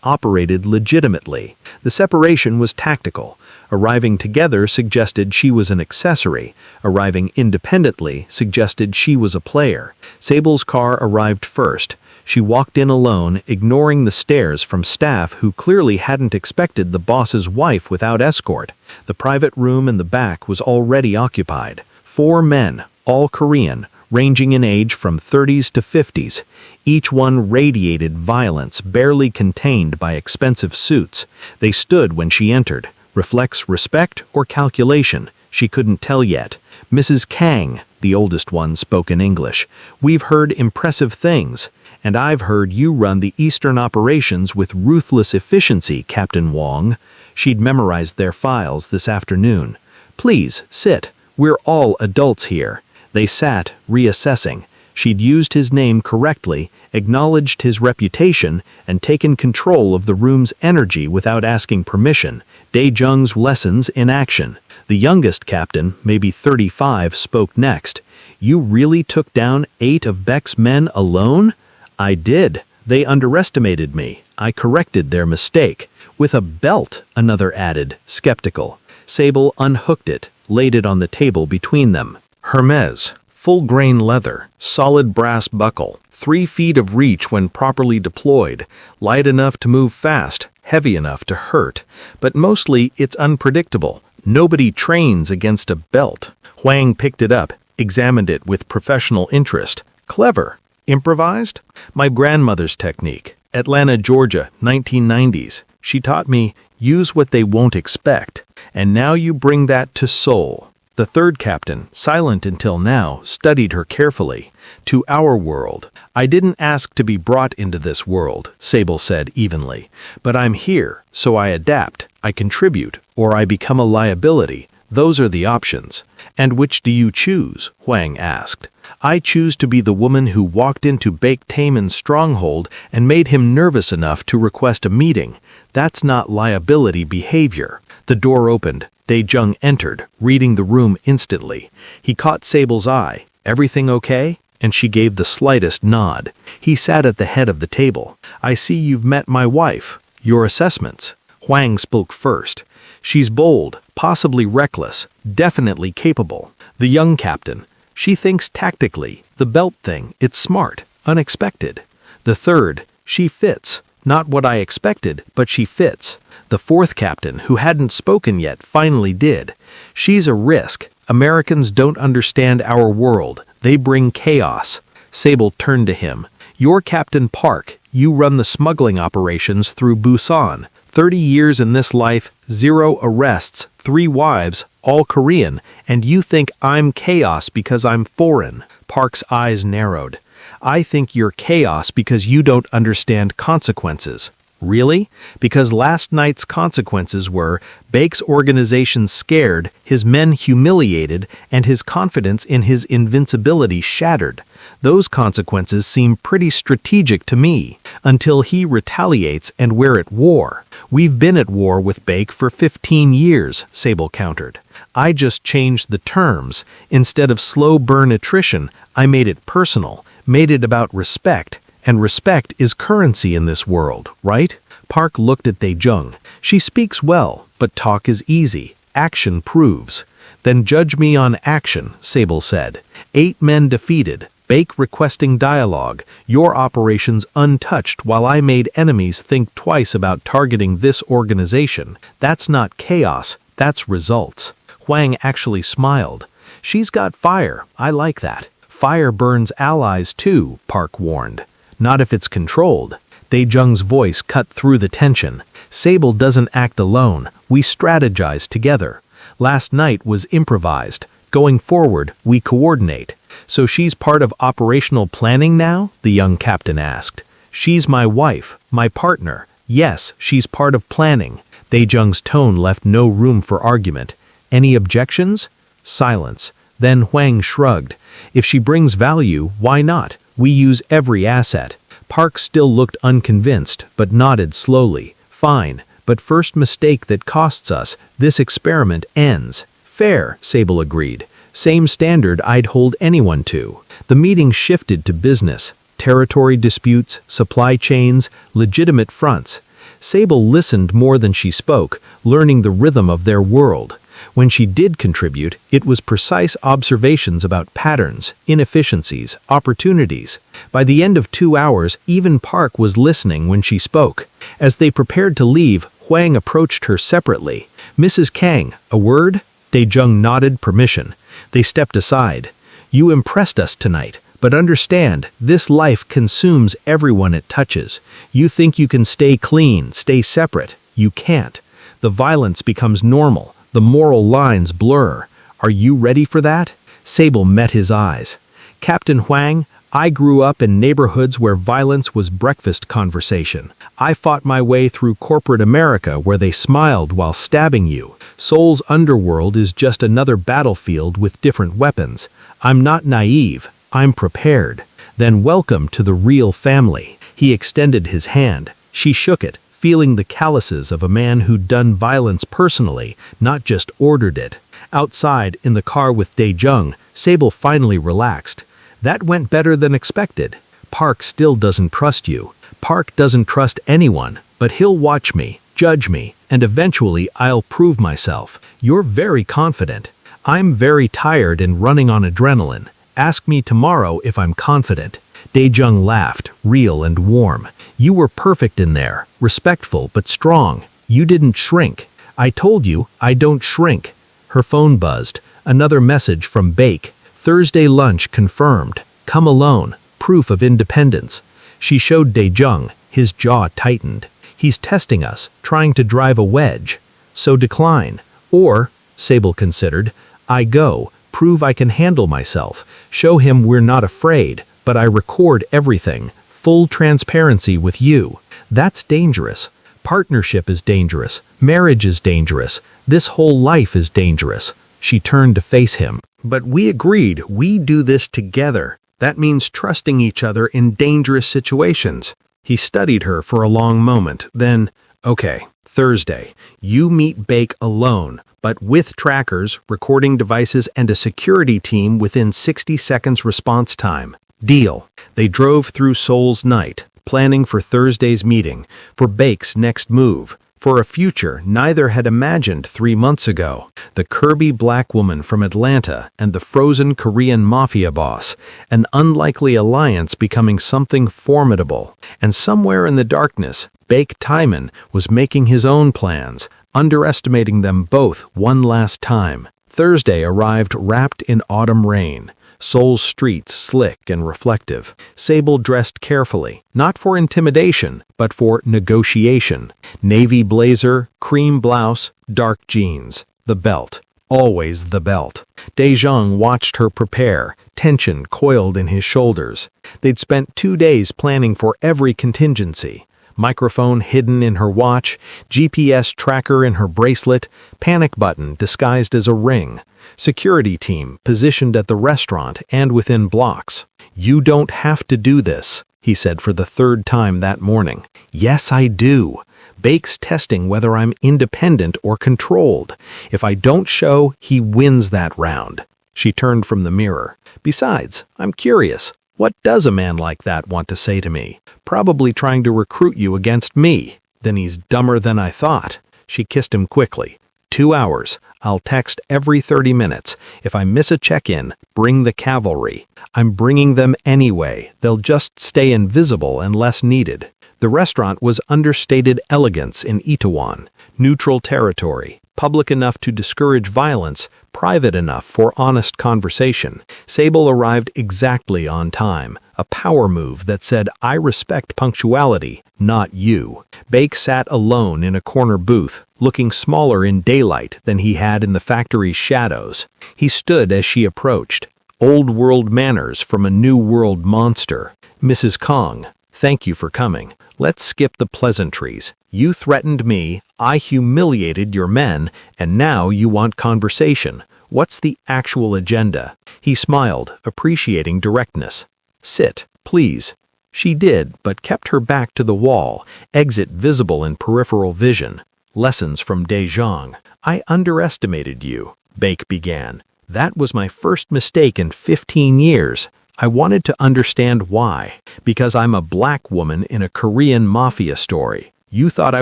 operated legitimately. The separation was tactical. Arriving together suggested she was an accessory. Arriving independently suggested she was a player. Sable's car arrived first. She walked in alone, ignoring the stares from staff who clearly hadn't expected the boss's wife without escort. The private room in the back was already occupied. 4 men, all Korean, ranging in age from 30s to 50s. Each one radiated violence, barely contained by expensive suits. They stood when she entered. Reflects respect or calculation? She couldn't tell yet. Mrs. Kang, the oldest one, spoke in English. We've heard impressive things. And I've heard you run the Eastern operations with ruthless efficiency, Captain Wong. She'd memorized their files this afternoon. Please, sit. We're all adults here. They sat, reassessing. She'd used his name correctly, acknowledged his reputation, and taken control of the room's energy without asking permission. Dae-jung's lessons in action. The youngest captain, maybe 35, spoke next. You really took down 8 of Beck's men alone? I did. They underestimated me. I corrected their mistake. With a belt, another added, skeptical. Sable unhooked it, laid it on the table between them. Hermes, full-grain leather, solid brass buckle, 3 feet of reach when properly deployed, light enough to move fast, heavy enough to hurt, but mostly it's unpredictable. Nobody trains against a belt. Huang picked it up, examined it with professional interest. Clever. Improvised? My grandmother's technique. Atlanta, Georgia, 1990s. She taught me, use what they won't expect. And now you bring that to Seoul. The third captain, silent until now, studied her carefully. To our world. I didn't ask to be brought into this world, Sable said evenly. But I'm here, so I adapt, I contribute, or I become a liability. Those are the options. And which do you choose? Huang asked. I choose to be the woman who walked into Baek Taemin's stronghold and made him nervous enough to request a meeting. That's not liability behavior. The door opened. Dae-jung entered, reading the room instantly. He caught Sable's eye. "Everything okay?" And she gave the slightest nod. He sat at the head of the table. "I see you've met my wife. Your assessments." Hwang spoke first. "She's bold, possibly reckless, definitely capable. The young captain. She thinks tactically. The belt thing, it's smart, unexpected. The third, she fits. Not what I expected, but she fits. The fourth captain, who hadn't spoken yet, finally did. She's a risk. Americans don't understand our world. They bring chaos." Sable turned to him. "You're Captain Park. You run the smuggling operations through Busan. 30 years in this life, 0 arrests, 3 wives, all Korean, and you think I'm chaos because I'm foreign." Park's eyes narrowed. "I think you're chaos because you don't understand consequences." "Really?" "Because last night's consequences were Baek's organization scared, his men humiliated, and his confidence in his invincibility shattered. Those consequences seem pretty strategic to me, until he retaliates and we're at war. We've been at war with Baek for 15 years, Sable countered. I just changed the terms. Instead of slow burn attrition, I made it personal, made it about respect. And respect is currency in this world, right?" Park looked at Dae-jung. "She speaks well, but talk is easy. Action proves." "Then judge me on action," Sable said. 8 men defeated, Baek requesting dialogue, your operations untouched while I made enemies think twice about targeting this organization. That's not chaos, that's results." Hwang actually smiled. "She's got fire, I like that." "Fire burns allies too," Park warned. "Not if it's controlled." Dae-jung's voice cut through the tension. "Sable doesn't act alone. We strategize together. Last night was improvised. Going forward, we coordinate." "So she's part of operational planning now?" the young captain asked. "She's my wife, my partner. Yes, she's part of planning." Dae-jung's tone left no room for argument. "Any objections?" Silence. Then Hwang shrugged. "If she brings value, why not? We use every asset." Park still looked unconvinced, but nodded slowly. "Fine, but first mistake that costs us, this experiment ends." "Fair," Sable agreed. "Same standard I'd hold anyone to." The meeting shifted to business, territory disputes, supply chains, legitimate fronts. Sable listened more than she spoke, learning the rhythm of their world. When she did contribute, it was precise observations about patterns, inefficiencies, opportunities. By the end of 2 hours, even Park was listening when she spoke. As they prepared to leave, Hwang approached her separately. "Mrs. Kang, a word?" Dae-jung nodded permission. They stepped aside. "You impressed us tonight, but understand, this life consumes everyone it touches. You think you can stay clean, stay separate. You can't. The violence becomes normal. The moral lines blur. Are you ready for that?" Sable met his eyes. "Captain Hwang, I grew up in neighborhoods where violence was breakfast conversation. I fought my way through corporate America where they smiled while stabbing you. Seoul's underworld is just another battlefield with different weapons. I'm not naive. I'm prepared. Then welcome to the real family." He extended his hand. She shook it, feeling the calluses of a man who'd done violence personally, not just ordered it. Outside, in the car with Dae-jung, Sable finally relaxed. "That went better than expected. Park still doesn't trust you. Park doesn't trust anyone, but he'll watch me, judge me, and eventually I'll prove myself. You're very confident. I'm very tired and running on adrenaline. Ask me tomorrow if I'm confident." Dae-jung laughed, real and warm. "You were perfect in there, respectful but strong. You didn't shrink. I told you, I don't shrink." Her phone buzzed. Another message from Baek. "Thursday lunch confirmed. Come alone. Proof of independence." She showed Dae-jung. His jaw tightened. "He's testing us, trying to drive a wedge. So decline. Or," Sable considered, "I go, prove I can handle myself, show him we're not afraid, but I record everything. Full transparency with you. That's dangerous. Partnership is dangerous. Marriage is dangerous. This whole life is dangerous." She turned to face him. "But we agreed we do this together. That means trusting each other in dangerous situations." He studied her for a long moment, then, "Okay, Thursday, you meet Bake alone, but with trackers, recording devices, and a security team within 60 seconds response time. Deal. They drove through Seoul's night, planning for Thursday's meeting, for Bake's next move, for a future neither had imagined 3 months ago. The curvy black woman from Atlanta and the frozen Korean Mafia boss, an unlikely alliance becoming something formidable. And somewhere in the darkness, Bake Timon was making his own plans, underestimating them both one last time. Thursday arrived wrapped in autumn rain. Seoul's streets slick and reflective. Sable dressed carefully, not for intimidation, but for negotiation. Navy blazer, cream blouse, dark jeans. The belt. Always the belt. Daejong watched her prepare, tension coiled in his shoulders. They'd spent 2 days planning for every contingency. Microphone hidden in her watch, GPS tracker in her bracelet, panic button disguised as a ring. Security team positioned at the restaurant and within blocks. "You don't have to do this," he said for the 3rd time that morning. "Yes, I do. Bake's testing whether I'm independent or controlled. If I don't show, he wins that round." She turned from the mirror. "Besides, I'm curious. What does a man like that want to say to me? Probably trying to recruit you against me. Then he's dumber than I thought." She kissed him quickly. 2 hours. I'll text every 30 minutes. If I miss a check-in, bring the cavalry. I'm bringing them anyway. They'll just stay invisible and less needed. The restaurant was understated elegance in Itaewon. Neutral territory. Public enough to discourage violence, private enough for honest conversation. Sable arrived exactly on time, a power move that said, "I respect punctuality, not you." Bake sat alone in a corner booth, looking smaller in daylight than he had in the factory's shadows. He stood as she approached. Old world manners from a new world monster. "Mrs. Kong, thank you for coming. Let's skip the pleasantries. You threatened me, I humiliated your men, and now you want conversation. What's the actual agenda?" He smiled, appreciating directness. "Sit, please." She did, but kept her back to the wall, exit visible in peripheral vision. Lessons from Daejong. "I underestimated you," Bake began. "That was my first mistake in 15 years. I wanted to understand why. Because I'm a black woman in a Korean Mafia story. You thought I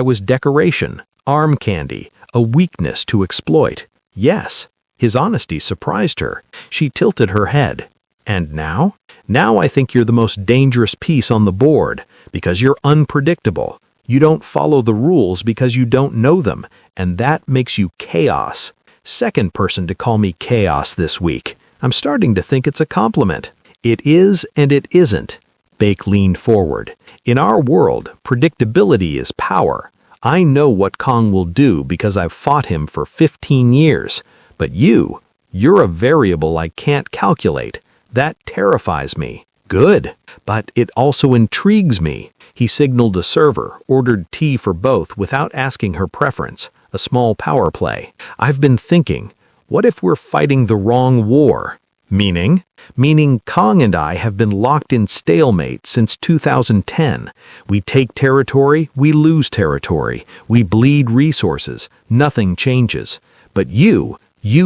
was decoration, arm candy, a weakness to exploit." "Yes." His honesty surprised her. She tilted her head. "And now? Now I think you're the most dangerous piece on the board, because you're unpredictable. You don't follow the rules because you don't know them, and that makes you chaos. Second person to call me chaos this week. I'm starting to think it's a compliment." "It is and it isn't." Bake leaned forward. "In our world, predictability is power. I know what Kong will do because I've fought him for 15 years. But you're a variable I can't calculate. That terrifies me." "Good. But it also intrigues me." He signaled a server, ordered tea for both without asking her preference, a small power play. "I've been thinking, what if we're fighting the wrong war?" "Meaning?" "Meaning Kong and I have been locked in stalemate since 2010. We take territory, we lose territory. We bleed resources. Nothing changes. But you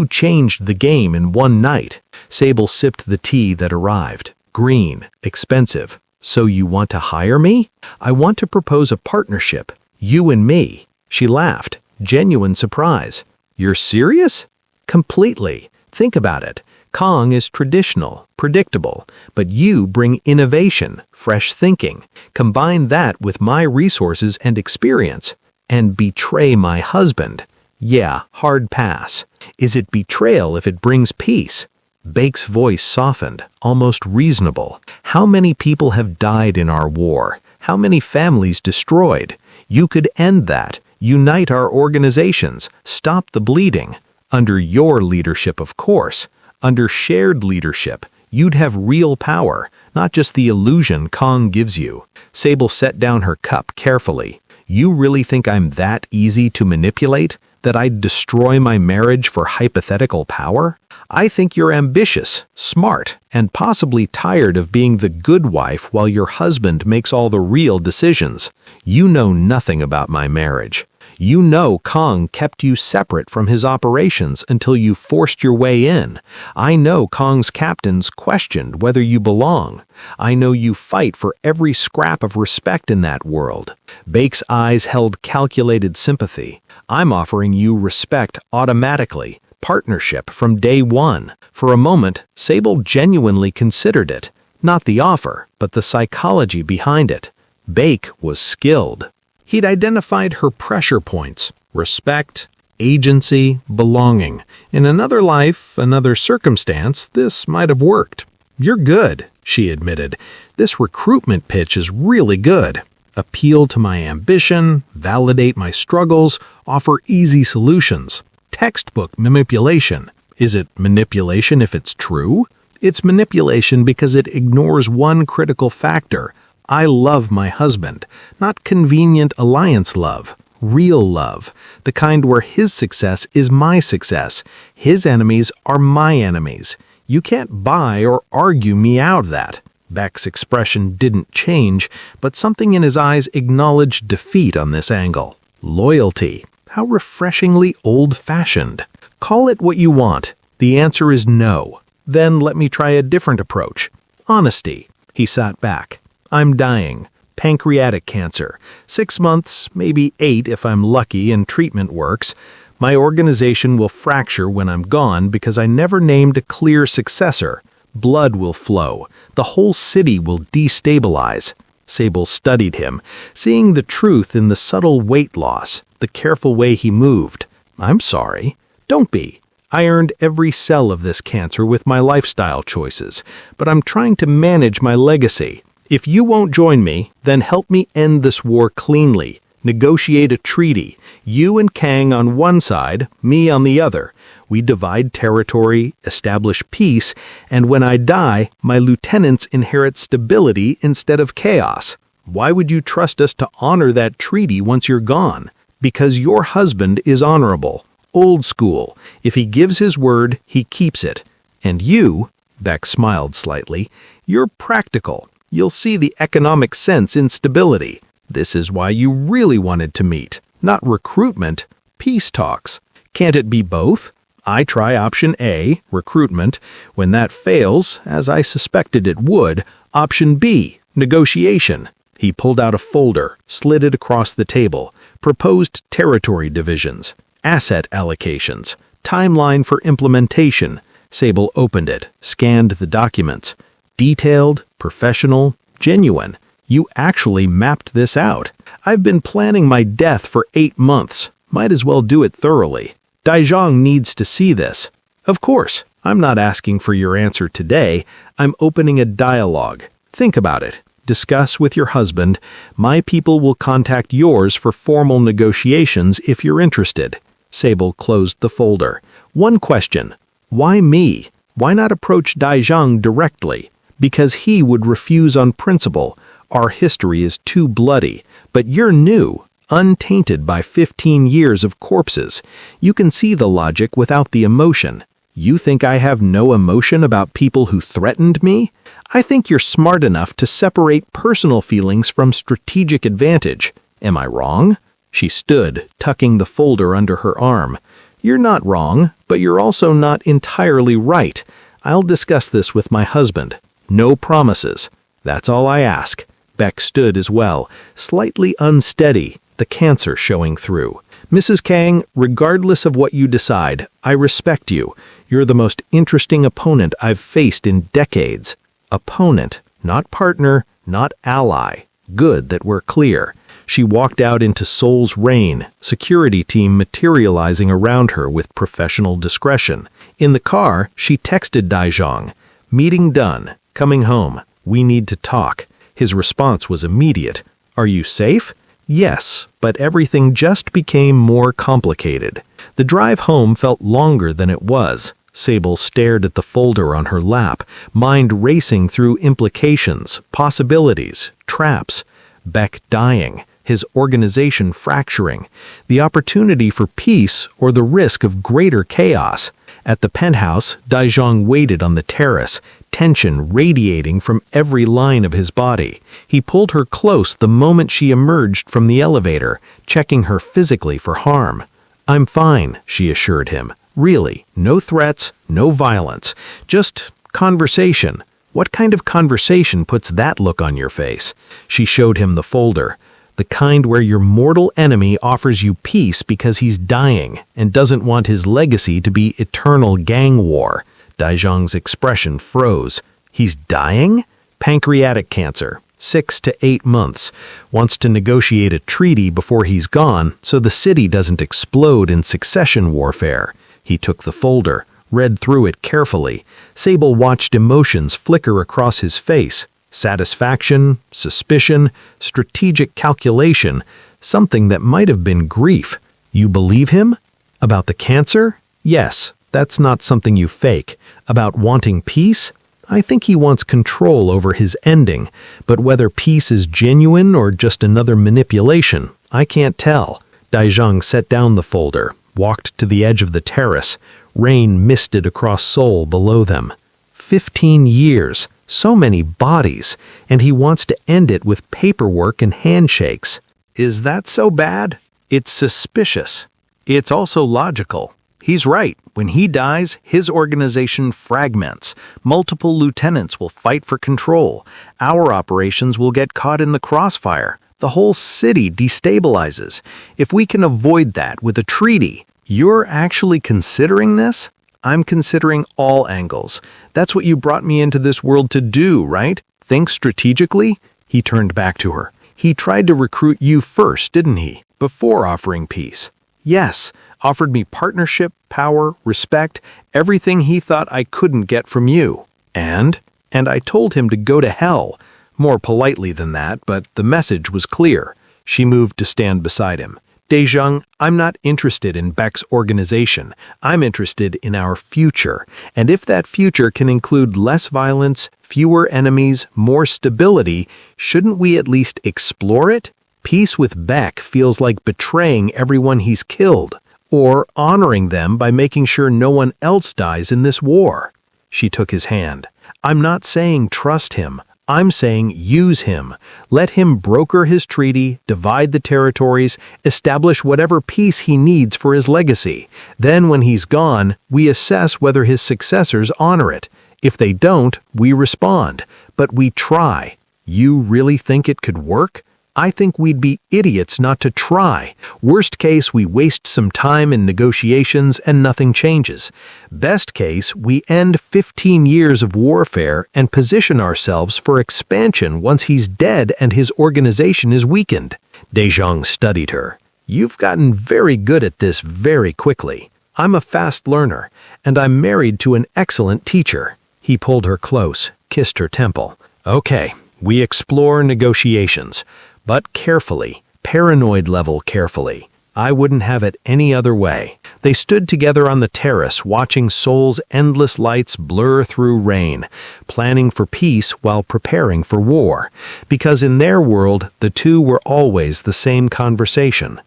changed the game in one night." Sable sipped the tea that arrived. "Green, expensive. So you want to hire me?" "I want to propose a partnership. You and me." She laughed. Genuine surprise. "You're serious?" "Completely. Think about it. Kong is traditional, predictable, but you bring innovation, fresh thinking. Combine that with my resources and experience, and betray my husband. Yeah, hard pass. Is it betrayal if it brings peace?" Bake's voice softened, almost reasonable. "How many people have died in our war? How many families destroyed? You could end that, unite our organizations, stop the bleeding. Under your leadership, of course. Under shared leadership, you'd have real power, not just the illusion Kong gives you." Sable set down her cup carefully. "You really think I'm that easy to manipulate? That I'd destroy my marriage for hypothetical power? I think you're ambitious, smart, and possibly tired of being the good wife while your husband makes all the real decisions. You know nothing about my marriage. You know Kong kept you separate from his operations until you forced your way in. I know Kong's captains questioned whether you belong. I know you fight for every scrap of respect in that world. Bake's eyes held calculated sympathy. I'm offering you respect automatically, partnership from day one. For a moment, Sable genuinely considered it. Not the offer, but the psychology behind it. Bake was skilled. He'd identified her pressure points: respect, agency, belonging. In another life, another circumstance, this might have worked. "You're good," she admitted. "This recruitment pitch is really good. Appeal to my ambition, validate my struggles, offer easy solutions. Textbook manipulation. Is it manipulation if it's true? It's manipulation because it ignores one critical factor. I love my husband, not convenient alliance love, real love, the kind where his success is my success, his enemies are my enemies. You can't buy or argue me out of that." Beck's expression didn't change, but something in his eyes acknowledged defeat on this angle. Loyalty. How refreshingly old-fashioned. Call it what you want. The answer is no. Then let me try a different approach. Honesty. He sat back. "I'm dying. Pancreatic cancer. 6 months, maybe 8 if I'm lucky and treatment works. My organization will fracture when I'm gone because I never named a clear successor. Blood will flow. The whole city will destabilize." Sable studied him, seeing the truth in the subtle weight loss, the careful way he moved. "I'm sorry. Don't be. I earned every cell of this cancer with my lifestyle choices, but I'm trying to manage my legacy. If you won't join me, then help me end this war cleanly. Negotiate a treaty. You and Kang on one side, me on the other. We divide territory, establish peace, and when I die, my lieutenants inherit stability instead of chaos. Why would you trust us to honor that treaty once you're gone? Because your husband is honorable, old school. If he gives his word, he keeps it. And you," Beck smiled slightly, "you're practical. You'll see the economic sense in stability. This is why you really wanted to meet. Not recruitment, peace talks. Can't it be both? I try option A, recruitment. When that fails, as I suspected it would, option B, negotiation." He pulled out a folder, slid it across the table. Proposed territory divisions, asset allocations, timeline for implementation. Sable opened it, scanned the documents. Detailed, professional, genuine. You actually mapped this out. I've been planning my death for 8 months. Might as well do it thoroughly. Daizhong needs to see this. Of course, I'm not asking for your answer today. I'm opening a dialogue. Think about it. Discuss with your husband. My people will contact yours for formal negotiations if you're interested. Sable closed the folder. One question. Why me? Why not approach Daizhong directly? Because he would refuse on principle. Our history is too bloody. But you're new, untainted by 15 years of corpses. You can see the logic without the emotion. You think I have no emotion about people who threatened me? I think you're smart enough to separate personal feelings from strategic advantage. Am I wrong? She stood, tucking the folder under her arm. You're not wrong, but you're also not entirely right. I'll discuss this with my husband. No promises. That's all I ask. Beck stood as well, slightly unsteady, the cancer showing through. Mrs. Kang, regardless of what you decide, I respect you. You're the most interesting opponent I've faced in decades. Opponent, not partner, not ally. Good that we're clear. She walked out into Seoul's rain, security team materializing around her with professional discretion. In the car, she texted Daizhong. Meeting done. Coming home. We need to talk. His response was immediate. Are you safe? Yes, but everything just became more complicated. The drive home felt longer than it was. Sable stared at the folder on her lap, mind racing through implications, possibilities, traps. Beck dying, his organization fracturing, the opportunity for peace or the risk of greater chaos. At the penthouse, Daizhong waited on the terrace, tension radiating from every line of his body. He pulled her close the moment she emerged from the elevator, checking her physically for harm. "I'm fine," she assured him. "Really, no threats, no violence, just conversation." "What kind of conversation puts that look on your face?" She showed him the folder. "The kind where your mortal enemy offers you peace because he's dying and doesn't want his legacy to be eternal gang war." Daizhong's expression froze. "He's dying?" "Pancreatic cancer. 6 to 8 months. Wants to negotiate a treaty before he's gone so the city doesn't explode in succession warfare." He took the folder, read through it carefully. Sable watched emotions flicker across his face. Satisfaction, suspicion, strategic calculation, something that might have been grief. "You believe him? About the cancer? Yes, that's not something you fake. About wanting peace? I think he wants control over his ending, but whether peace is genuine or just another manipulation, I can't tell." Daizhong set down the folder, walked to the edge of the terrace. Rain misted across Seoul below them. 15 years, so many bodies, and he wants to end it with paperwork and handshakes. Is that so bad? It's suspicious. It's also logical. He's right. When he dies, his organization fragments. Multiple lieutenants will fight for control. Our operations will get caught in the crossfire. The whole city destabilizes. If we can avoid that with a treaty. You're actually considering this? I'm considering all angles. That's what you brought me into this world to do, right? Think strategically? He turned back to her. He tried to recruit you first, didn't he? Before offering peace. Yes, offered me partnership, power, respect, everything he thought I couldn't get from you. And I told him to go to hell. More politely than that, but the message was clear. She moved to stand beside him. Daizhong, I'm not interested in Beck's organization. I'm interested in our future. And if that future can include less violence, fewer enemies, more stability, shouldn't we at least explore it? Peace with Beck feels like betraying everyone he's killed, or honoring them by making sure no one else dies in this war. She took his hand. I'm not saying trust him. I'm saying use him. Let him broker his treaty, divide the territories, establish whatever peace he needs for his legacy. Then when he's gone, we assess whether his successors honor it. If they don't, we respond. But we try. You really think it could work? I think we'd be idiots not to try. Worst case, we waste some time in negotiations and nothing changes. Best case, we end 15 years of warfare and position ourselves for expansion once he's dead and his organization is weakened. Daizhong studied her. You've gotten very good at this very quickly. I'm a fast learner, and I'm married to an excellent teacher. He pulled her close, kissed her temple. Okay, we explore negotiations. But carefully, paranoid level carefully. I wouldn't have it any other way. They stood together on the terrace, watching Seoul's endless lights blur through rain, planning for peace while preparing for war, because in their world, the two were always the same conversation.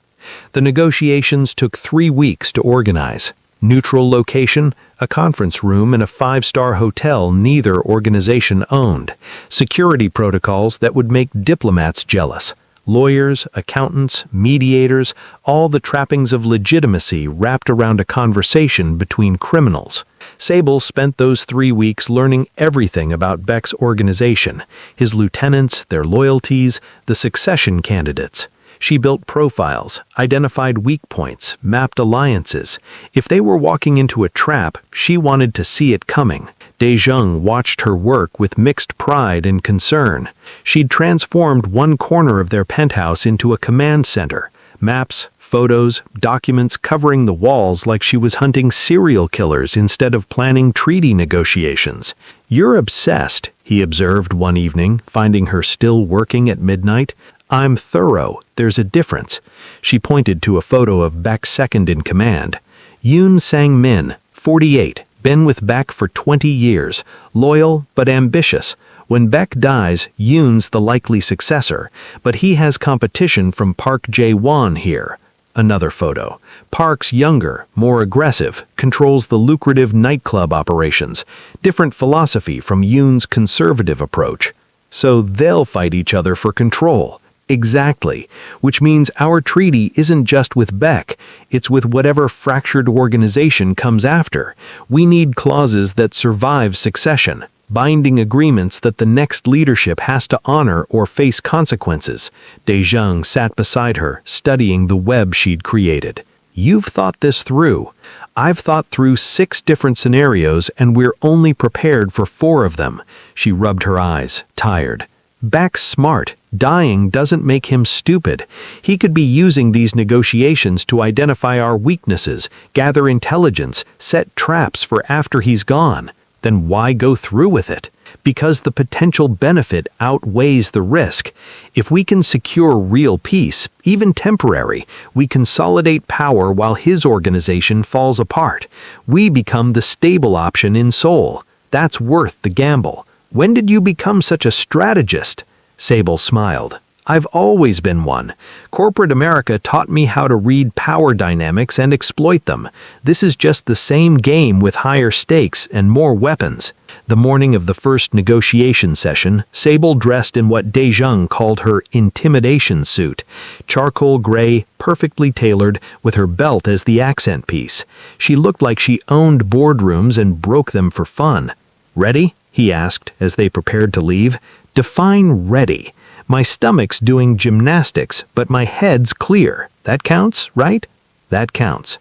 The negotiations took 3 weeks to organize. Neutral location, a conference room in a 5-star hotel neither organization owned. Security protocols that would make diplomats jealous. Lawyers, accountants, mediators, all the trappings of legitimacy wrapped around a conversation between criminals. Sable spent those 3 weeks learning everything about Beck's organization, his lieutenants, their loyalties, the succession candidates. She built profiles, identified weak points, mapped alliances. If they were walking into a trap, she wanted to see it coming. Daizhong watched her work with mixed pride and concern. She'd transformed one corner of their penthouse into a command center. Maps, photos, documents covering the walls like she was hunting serial killers instead of planning treaty negotiations. You're obsessed, he observed one evening, finding her still working at midnight. I'm thorough, there's a difference. She pointed to a photo of Beck's second in command. Yoon Sang-min, 48, been with Beck for 20 years, loyal but ambitious. When Beck dies, Yoon's the likely successor, but he has competition from Park Jae-won here. Another photo. Park's younger, more aggressive, controls the lucrative nightclub operations. Different philosophy from Yoon's conservative approach. So they'll fight each other for control. Exactly. Which means our treaty isn't just with Beck, it's with whatever fractured organization comes after. We need clauses that survive succession. Binding agreements that the next leadership has to honor or face consequences. Daejung sat beside her, studying the web she'd created. You've thought this through. I've thought through 6 different scenarios and we're only prepared for 4 of them. She rubbed her eyes, tired. Beck's smart. Dying doesn't make him stupid. He could be using these negotiations to identify our weaknesses, gather intelligence, set traps for after he's gone. Then why go through with it? Because the potential benefit outweighs the risk. If we can secure real peace, even temporary, we consolidate power while his organization falls apart. We become the stable option in Seoul. That's worth the gamble. When did you become such a strategist? Sable smiled. I've always been one. Corporate America taught me how to read power dynamics and exploit them. This is just the same game with higher stakes and more weapons. The morning of the first negotiation session, Sable dressed in what Daejung called her intimidation suit. Charcoal gray, perfectly tailored, with her belt as the accent piece. She looked like she owned boardrooms and broke them for fun. Ready? He asked as they prepared to leave. Define ready. My stomach's doing gymnastics, but my head's clear. That counts, right? That counts.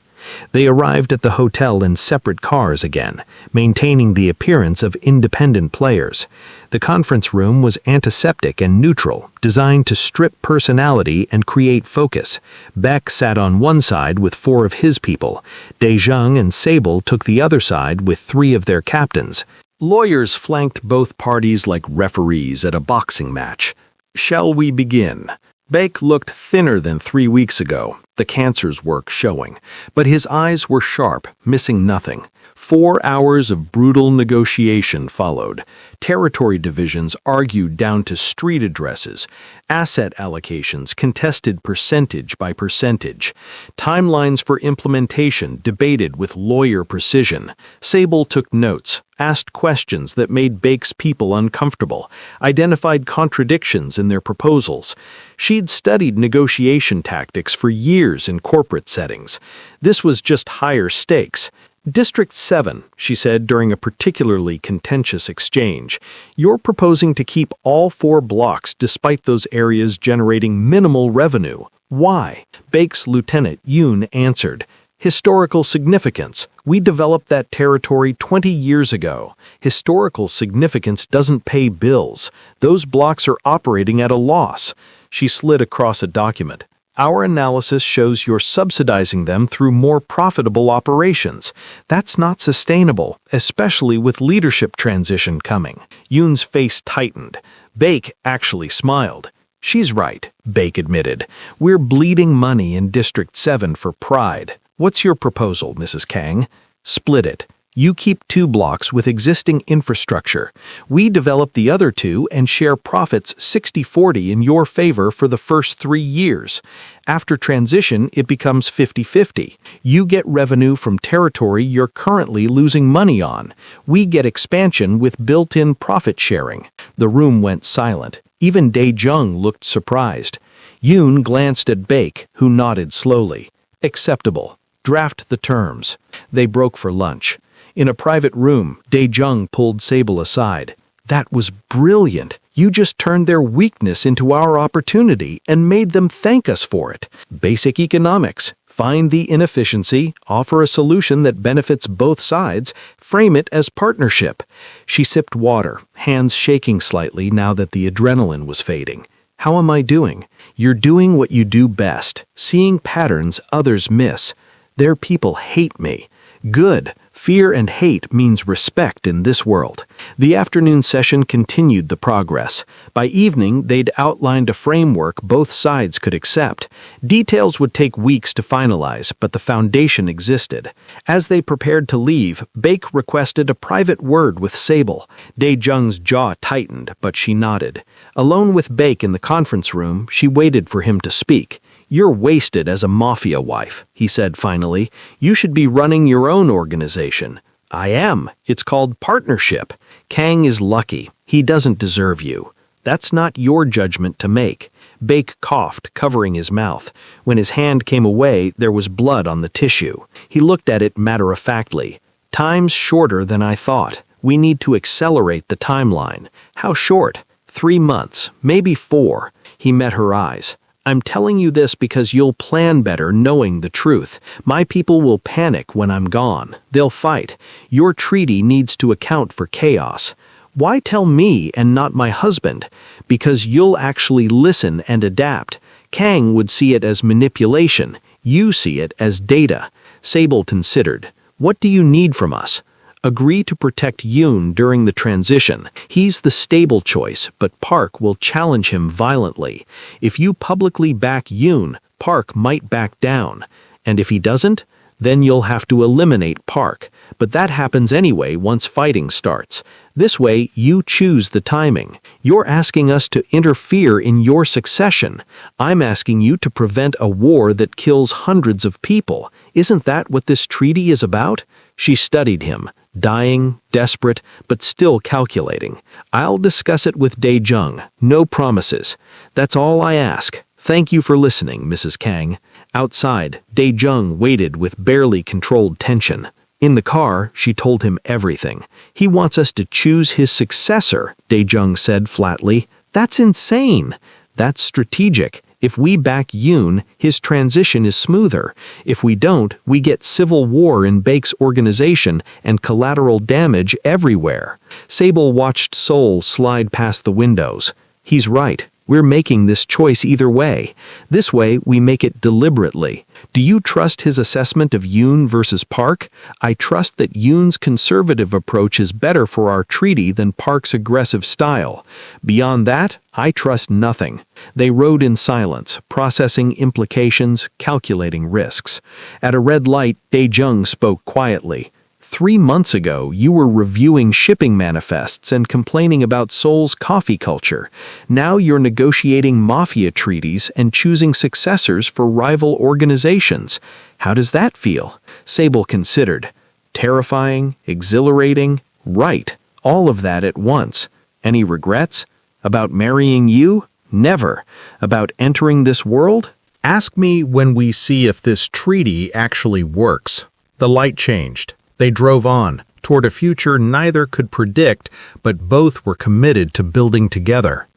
They arrived at the hotel in separate cars again, maintaining the appearance of independent players. The conference room was antiseptic and neutral, designed to strip personality and create focus. Beck sat on one side with 4 of his people. Daejung and Sable took the other side with 3 of their captains. Lawyers flanked both parties like referees at a boxing match. Shall we begin? Baek looked thinner than 3 weeks ago, the cancer's work showing, but his eyes were sharp, missing nothing. 4 hours of brutal negotiation followed. Territory divisions argued down to street addresses. Asset allocations contested percentage by percentage. Timelines for implementation debated with lawyer precision. Sable took notes, asked questions that made Baek's people uncomfortable, identified contradictions in their proposals. She'd studied negotiation tactics for years in corporate settings. This was just higher stakes. District 7, she said during a particularly contentious exchange, you're proposing to keep all 4 blocks despite those areas generating minimal revenue. Why? Baek's lieutenant, Yoon, answered, historical significance. We developed that territory 20 years ago. Historical significance doesn't pay bills. Those blocks are operating at a loss. She slid across a document. Our analysis shows you're subsidizing them through more profitable operations. That's not sustainable, especially with leadership transition coming. Yoon's face tightened. Baek actually smiled. She's right, Baek admitted. We're bleeding money in District 7 for pride. What's your proposal, Mrs. Kang? Split it. You keep 2 blocks with existing infrastructure. We develop the other 2 and share profits 60-40 in your favor for the first 3 years. After transition, it becomes 50-50. You get revenue from territory you're currently losing money on. We get expansion with built-in profit sharing. The room went silent. Even Daejung looked surprised. Yoon glanced at Baek, who nodded slowly. Acceptable. Draft the terms. They broke for lunch. In a private room, Daejung pulled Sable aside. That was brilliant. You just turned their weakness into our opportunity and made them thank us for it. Basic economics. Find the inefficiency, offer a solution that benefits both sides, frame it as partnership. She sipped water, hands shaking slightly now that the adrenaline was fading. How am I doing? You're doing what you do best, seeing patterns others miss. Their people hate me. Good. Fear and hate means respect in this world. The afternoon session continued the progress. By evening, they'd outlined a framework both sides could accept. Details would take weeks to finalize, but the foundation existed. As they prepared to leave, Baek requested a private word with Sable. Daejung's jaw tightened, but she nodded. Alone with Baek in the conference room, she waited for him to speak. "You're wasted as a Mafia wife," he said finally. "You should be running your own organization." "I am. It's called partnership. Kang is lucky. He doesn't deserve you." "That's not your judgment to make." Bake coughed, covering his mouth. When his hand came away, there was blood on the tissue. He looked at it matter-of-factly. "Time's shorter than I thought. We need to accelerate the timeline." "How short?" 3 months, maybe 4. He met her eyes. "I'm telling you this because you'll plan better knowing the truth. My people will panic when I'm gone. They'll fight. Your treaty needs to account for chaos." "Why tell me and not my husband?" "Because you'll actually listen and adapt. Kang would see it as manipulation. You see it as data." Sable considered. "What do you need from us?" "Agree to protect Yoon during the transition. He's the stable choice, but Park will challenge him violently. If you publicly back Yoon, Park might back down. And if he doesn't, then you'll have to eliminate Park. But that happens anyway once fighting starts. This way, you choose the timing. You're asking us to interfere in your succession. I'm asking you to prevent a war that kills hundreds of people. Isn't that what this treaty is about?" She studied him, dying, desperate, but still calculating. "I'll discuss it with Dae-jung. No promises. That's all I ask. Thank you for listening, Mrs. Kang." Outside, Dae-jung waited with barely controlled tension. In the car, she told him everything. "He wants us to choose his successor," Dae-jung said flatly. "That's insane." "That's strategic. If we back Yoon, his transition is smoother. If we don't, we get civil war in Baek's organization and collateral damage everywhere." Sable watched Seoul slide past the windows. "He's right. We're making this choice either way. This way, we make it deliberately. Do you trust his assessment of Yoon versus Park? I trust that Yoon's conservative approach is better for our treaty than Park's aggressive style. Beyond that, I trust nothing." They rode in silence, processing implications, calculating risks. At a red light, Dae-jung spoke quietly. 3 months ago, you were reviewing shipping manifests and complaining about Seoul's coffee culture. Now you're negotiating Mafia treaties and choosing successors for rival organizations. How does that feel? Sable considered. Terrifying, exhilarating, right. All of that at once. Any regrets? About marrying you? Never. About entering this world? "Ask me when we see if this treaty actually works." The light changed. They drove on, toward a future neither could predict, but both were committed to building together.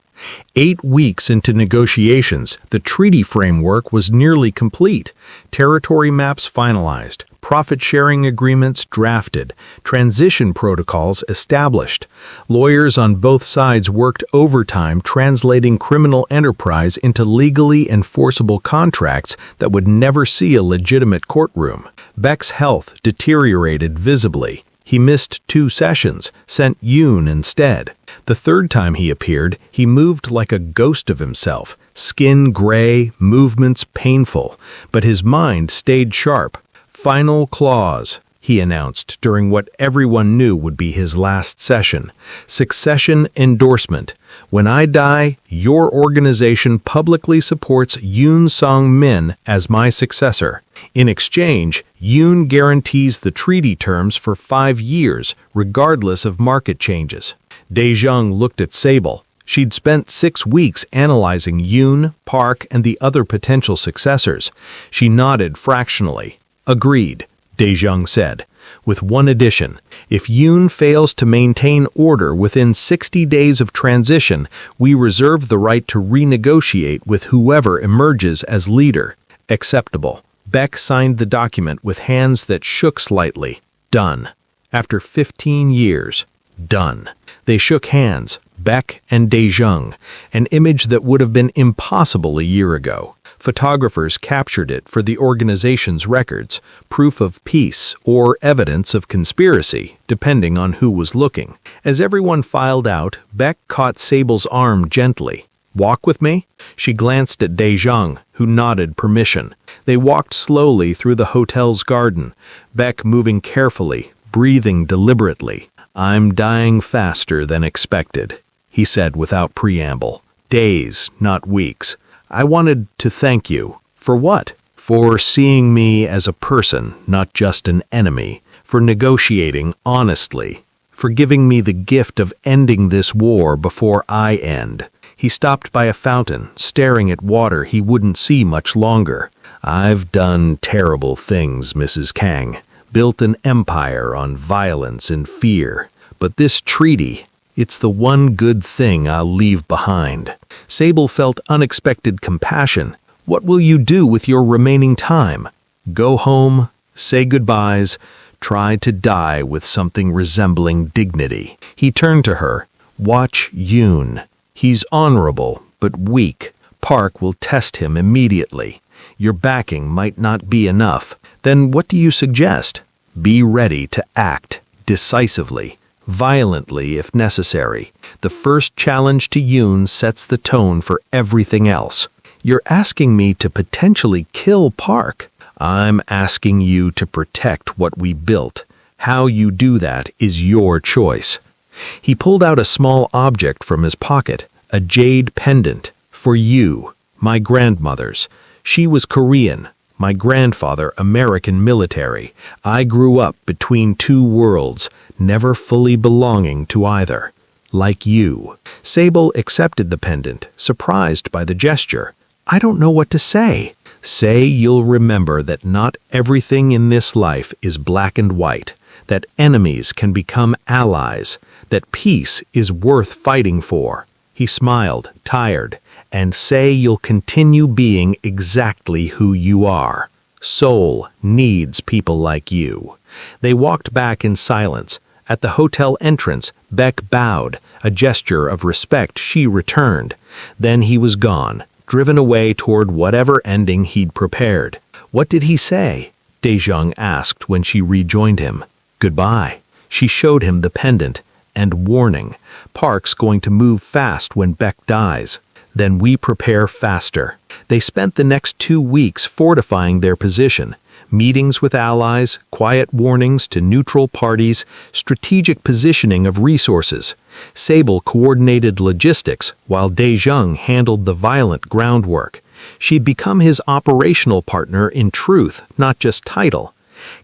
8 weeks into negotiations, the treaty framework was nearly complete. Territory maps finalized, profit-sharing agreements drafted, transition protocols established. Lawyers on both sides worked overtime translating criminal enterprise into legally enforceable contracts that would never see a legitimate courtroom. Baek's health deteriorated visibly. He missed 2 sessions, sent Yoon instead. The third time he appeared, he moved like a ghost of himself, skin gray, movements painful, but his mind stayed sharp. "Final clause," he announced during what everyone knew would be his last session. "Succession endorsement. When I die, your organization publicly supports Yoon Song-min as my successor. In exchange, Yoon guarantees the treaty terms for 5 years, regardless of market changes." Dae-jung looked at Sable. She'd spent 6 weeks analyzing Yoon, Park, and the other potential successors. She nodded fractionally. "Agreed," Dae-jung said, with one addition. "If Yoon fails to maintain order within 60 days of transition, we reserve the right to renegotiate with whoever emerges as leader." Acceptable. Baek signed the document with hands that shook slightly. Done. After 15 years. Done. They shook hands, Baek and Dae-jung, an image that would have been impossible a year ago. Photographers captured it for the organization's records, proof of peace or evidence of conspiracy, depending on who was looking. As everyone filed out, Baek caught Sable's arm gently. "Walk with me?" She glanced at Dae-jung, who nodded permission. They walked slowly through the hotel's garden, Baek moving carefully, breathing deliberately. "I'm dying faster than expected," he said without preamble. "Days, not weeks. I wanted to thank you For what? For seeing me as a person, not just an enemy. For negotiating honestly. For giving me the gift of ending this war before I end. He stopped by a fountain, staring at water he wouldn't see much longer. I've done terrible things, Mrs. Kang. Built an empire on violence and fear. But this treaty, it's the one good thing I'll leave behind. Sable felt unexpected compassion. What will you do with your remaining time? Go home, say goodbyes, try to die with something resembling dignity. He turned to her. Watch Yoon. He's honorable, but weak. Park will test him immediately. Your backing might not be enough. Then what do you suggest? Be ready to act decisively, violently if necessary. The first challenge to Yoon sets the tone for everything else. You're asking me to potentially kill Park. I'm asking you to protect what we built. How you do that is your choice. He pulled out a small object from his pocket, a jade pendant. For you, my grandmother's. She was Korean, my grandfather American military. I grew up between two worlds, never fully belonging to either. Like you. Sable accepted the pendant, surprised by the gesture. I don't know what to say. Say you'll remember that not everything in this life is black and white, that enemies can become allies, that peace is worth fighting for. He smiled, tired, and say you'll continue being exactly who you are. Seoul needs people like you. They walked back in silence. At the hotel entrance, Beck bowed, a gesture of respect she returned. Then he was gone, driven away toward whatever ending he'd prepared. What did he say? Daejung asked when she rejoined him. Goodbye. She showed him the pendant, and warning, Park's going to move fast when Beck dies. Then we prepare faster. They spent the next 2 weeks fortifying their position. Meetings with allies, quiet warnings to neutral parties, strategic positioning of resources. Sable coordinated logistics, while Daejung handled the violent groundwork. She'd become his operational partner in truth, not just title.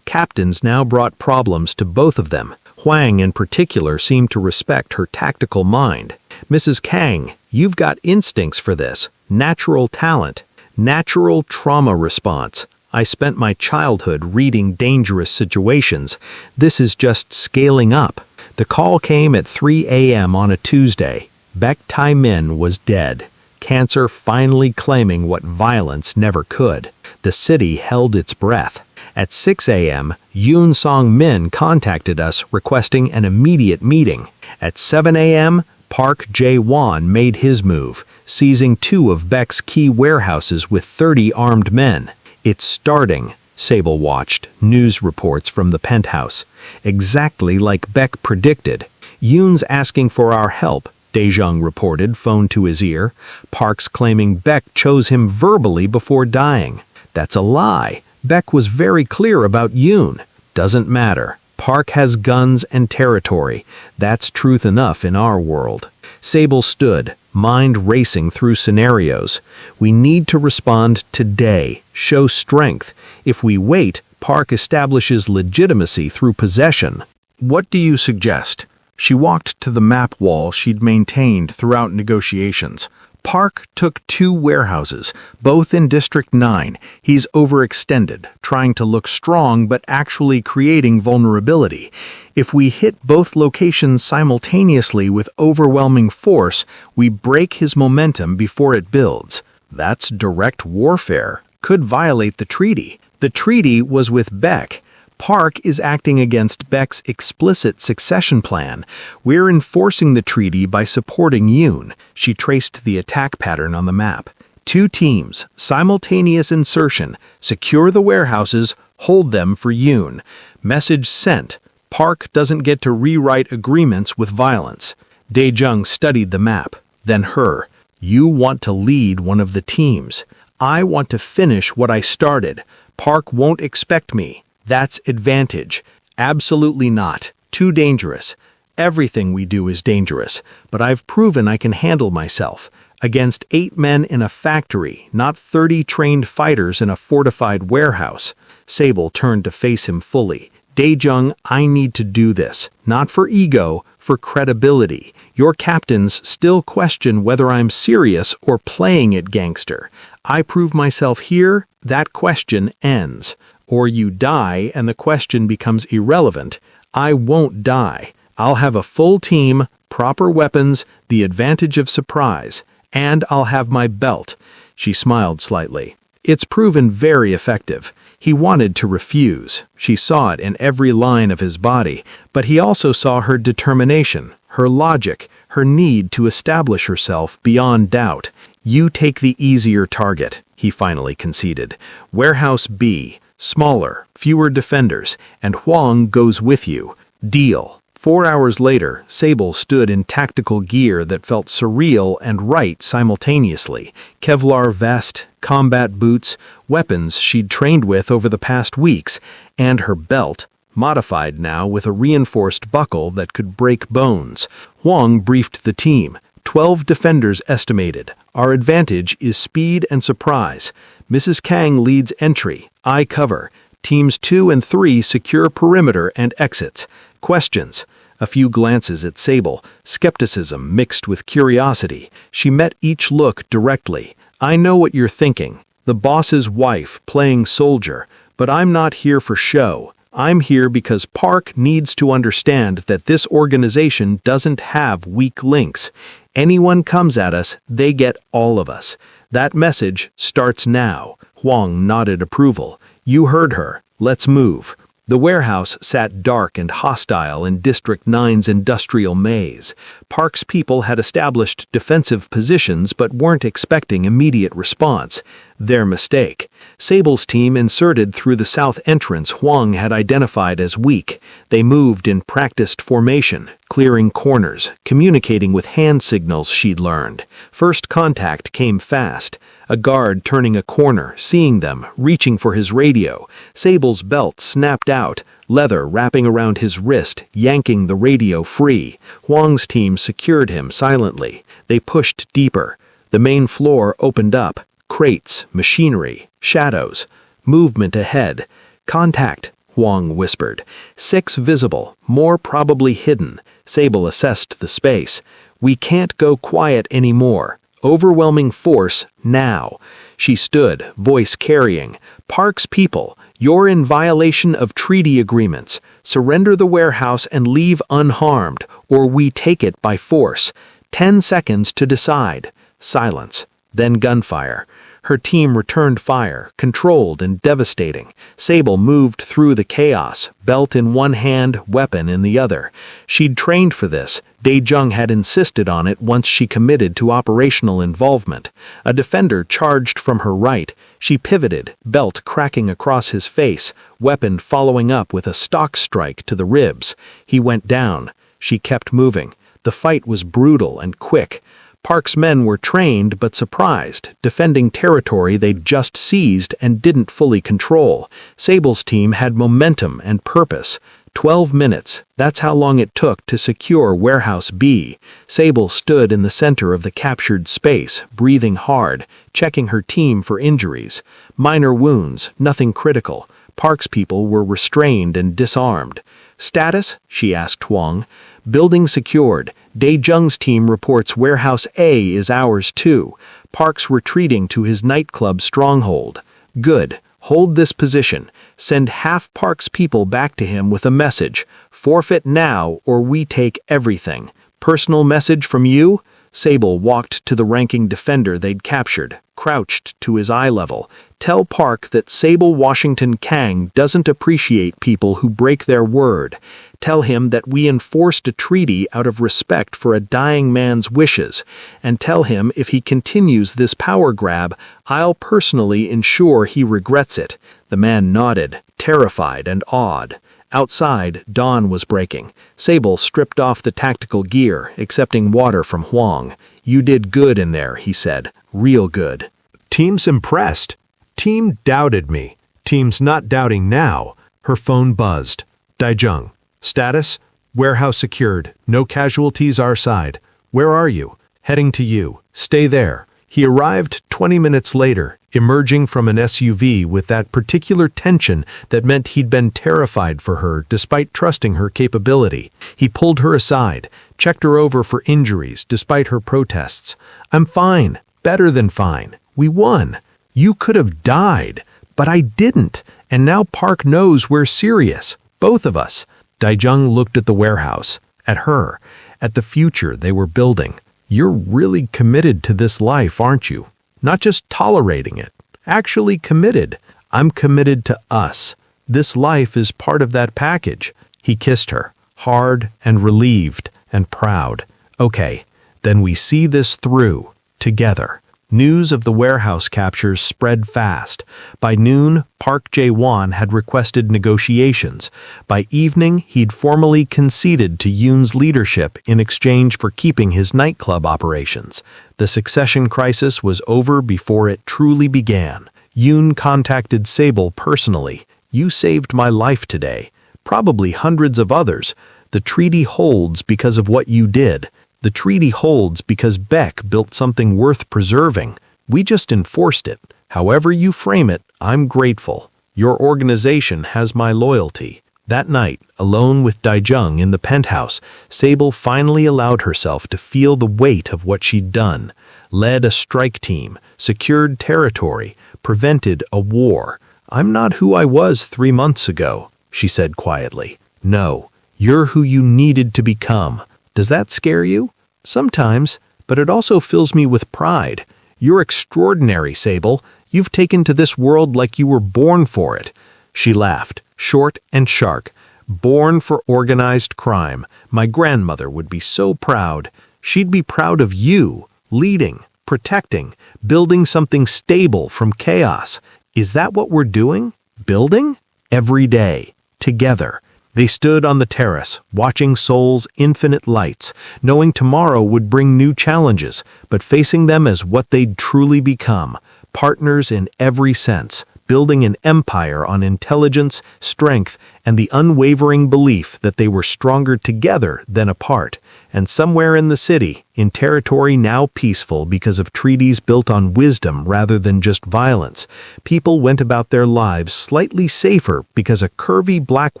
Captains now brought problems to both of them. Hwang in particular seemed to respect her tactical mind. Mrs. Kang, you've got instincts for this. Natural talent. Natural trauma response. I spent my childhood reading dangerous situations. This is just scaling up. The call came at 3 a.m. on a Tuesday. Baek Tae-min was dead. Cancer finally claiming what violence never could. The city held its breath. At 6 a.m., Yoon Song-min contacted us requesting an immediate meeting. At 7 a.m., Park Jae-won made his move, seizing 2 of Beck's key warehouses with 30 armed men. It's starting, Sable watched, news reports from the penthouse. Exactly like Beck predicted. Yoon's asking for our help, Daejung reported, phone to his ear. Park's claiming Beck chose him verbally before dying. That's a lie. Beck was very clear about Yoon. Doesn't matter. Park has guns and territory. That's truth enough in our world. Sable stood, mind racing through scenarios. We need to respond today, show strength. If we wait, Park establishes legitimacy through possession. What do you suggest? She walked to the map wall she'd maintained throughout negotiations. Park took 2 warehouses, both in District 9. He's overextended, trying to look strong but actually creating vulnerability. If we hit both locations simultaneously with overwhelming force, we break his momentum before it builds. That's direct warfare. Could violate the treaty. The treaty was with Beck. Park is acting against Beck's explicit succession plan. We're enforcing the treaty by supporting Yoon. She traced the attack pattern on the map. 2 teams, simultaneous insertion. Secure the warehouses, hold them for Yoon. Message sent. Park doesn't get to rewrite agreements with violence. Daejung studied the map, then her. You want to lead one of the teams. I want to finish what I started. Park won't expect me. That's advantage. Absolutely not. Too dangerous. Everything we do is dangerous, but I've proven I can handle myself. against 8 men in a factory, not 30 trained fighters in a fortified warehouse. Sable turned to face him fully. Daejung, I need to do this, not for ego, for credibility. Your captains still question whether I'm serious or playing it gangster. I prove myself here, that question ends. Or you die and the question becomes irrelevant. I won't die. I'll have a full team, proper weapons, the advantage of surprise, and I'll have my belt. She smiled slightly. It's proven very effective. He wanted to refuse. She saw it in every line of his body, but he also saw her determination, her logic, her need to establish herself beyond doubt. You take the easier target, he finally conceded. Warehouse B, smaller, fewer defenders, and Huang goes with you. Deal. 4 hours later, Sable stood in tactical gear that felt surreal and right simultaneously. Kevlar vest, combat boots, weapons she'd trained with over the past weeks, and her belt, modified now with a reinforced buckle that could break bones. Huang briefed the team. 12 defenders estimated. Our advantage is speed and surprise. Mrs. Kang leads entry. I cover. Teams 2 and 3 secure perimeter and exits. Questions. A few glances at Sable, skepticism mixed with curiosity. She met each look directly. I know what you're thinking. The boss's wife playing soldier, but I'm not here for show. I'm here because Park needs to understand that this organization doesn't have weak links. Anyone comes at us, they get all of us. That message starts now. Huang nodded approval. You heard her. Let's move. The warehouse sat dark and hostile in District 9's industrial maze. Park's people had established defensive positions but weren't expecting immediate response. Their mistake. Sable's team inserted through the south entrance Huang had identified as weak. They moved in practiced formation, clearing corners, communicating with hand signals she'd learned. First contact came fast. A guard turning a corner, seeing them, reaching for his radio. Sable's belt snapped out, leather wrapping around his wrist, yanking the radio free. Huang's team secured him silently. They pushed deeper. The main floor opened up. Crates, machinery, shadows. Movement ahead. Contact, Huang whispered. 6 visible, more probably hidden. Sable assessed the space. We can't go quiet anymore. Overwhelming force, now. She stood, voice carrying. Park's people, you're in violation of treaty agreements. Surrender the warehouse and leave unharmed, or we take it by force. 10 seconds to decide. Silence. Then gunfire. Her team returned fire, controlled and devastating. Sable moved through the chaos, belt in one hand, weapon in the other. She'd trained for this. Daejung had insisted on it once she committed to operational involvement. A defender charged from her right. She pivoted, belt cracking across his face, weapon following up with a stock strike to the ribs. He went down. She kept moving. The fight was brutal and quick. Park's men were trained but surprised, defending territory they'd just seized and didn't fully control. Sable's team had momentum and purpose. 12 minutes, that's how long it took to secure Warehouse B. Sable stood in the center of the captured space, breathing hard, checking her team for injuries. Minor wounds, nothing critical. Park's people were restrained and disarmed. Status? She asked Huang. Building secured. Daejung's team reports Warehouse A is ours too. Park's retreating to his nightclub stronghold. Good. Hold this position. Send half Park's people back to him with a message. Forfeit now or we take everything. Personal message from you? Sable walked to the ranking defender they'd captured, crouched to his eye level. Tell Park that Sable Washington Kang doesn't appreciate people who break their word. Tell him that we enforced a treaty out of respect for a dying man's wishes. And tell him if he continues this power grab, I'll personally ensure he regrets it. The man nodded, terrified and awed. Outside, dawn was breaking. Sable stripped off the tactical gear, accepting water from Huang. You did good in there, he said. Real good. Team's impressed. Team doubted me. Team's not doubting now. Her phone buzzed. Daejung. Status? Warehouse secured. No casualties our side. Where are you? Heading to you. Stay there. He arrived 20 minutes later, emerging from an SUV with that particular tension that meant he'd been terrified for her despite trusting her capability. He pulled her aside, checked her over for injuries despite her protests. "I'm fine. Better than fine. We won. You could have died, but I didn't. And now Park knows we're serious. Both of us." Daijung looked at the warehouse, at her, at the future they were building. "You're really committed to this life, aren't you? Not just tolerating it. Actually committed. I'm committed to us. This life is part of that package." He kissed her, hard and relieved and proud. "Okay, then we see this through, together." News of the warehouse captures spread fast. By noon, Park Jae-won had requested negotiations. By evening, he'd formally conceded to Yoon's leadership in exchange for keeping his nightclub operations. The succession crisis was over before it truly began. Yoon contacted Sable personally. "You saved my life today. Probably hundreds of others. The treaty holds because of what you did. The treaty holds because Beck built something worth preserving. We just enforced it. However you frame it, I'm grateful. Your organization has my loyalty." That night, alone with Daijung in the penthouse, Sable finally allowed herself to feel the weight of what she'd done. Led a strike team, secured territory, prevented a war. "I'm not who I was 3 months ago," she said quietly. "No, you're who you needed to become." Does that scare you? Sometimes, but it also fills me with pride. You're extraordinary, Sable. You've taken to this world like you were born for it. She laughed, short and sharp. "Born for organized crime. My grandmother would be so proud. She'd be proud of you, leading, protecting, building something stable from chaos. Is that what we're doing? Building? Every day. Together." They stood on the terrace, watching Seoul's infinite lights, knowing tomorrow would bring new challenges, but facing them as what they'd truly become, partners in every sense, building an empire on intelligence, strength, and the unwavering belief that they were stronger together than apart. And somewhere in the city, in territory now peaceful because of treaties built on wisdom rather than just violence, people went about their lives slightly safer because a curvy black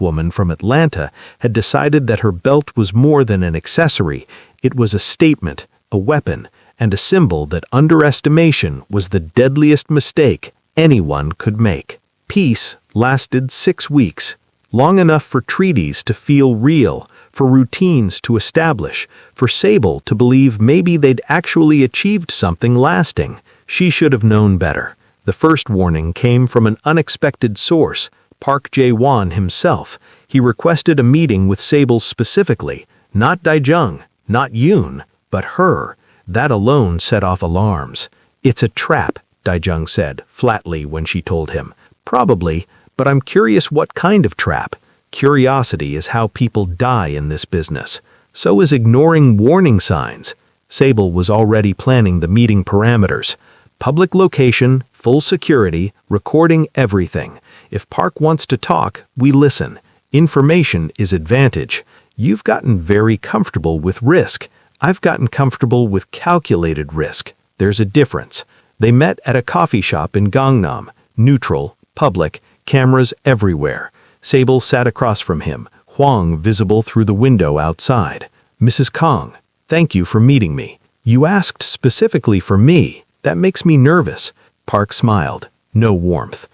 woman from Atlanta had decided that her belt was more than an accessory. It was a statement, a weapon, and a symbol that underestimation was the deadliest mistake anyone could make. Peace lasted 6 weeks, long enough for treaties to feel real, for routines to establish, for Sable to believe maybe they'd actually achieved something lasting. She should have known better. The first warning came from an unexpected source, Park Jae-won himself. He requested a meeting with Sable specifically, not Daijung, not Yoon, but her. That alone set off alarms. "It's a trap," Daijung said, flatly when she told him. "Probably, but I'm curious what kind of trap. Curiosity is how people die in this business. So is ignoring warning signs." Sable was already planning the meeting parameters. Public location, full security, recording everything. If Park wants to talk, we listen. Information is advantage. You've gotten very comfortable with risk. I've gotten comfortable with calculated risk. There's a difference. They met at a coffee shop in Gangnam. Neutral, public, cameras everywhere. Sable sat across from him, Huang visible through the window outside. "Mrs. Kong, thank you for meeting me. You asked specifically for me. That makes me nervous." Park smiled. No warmth.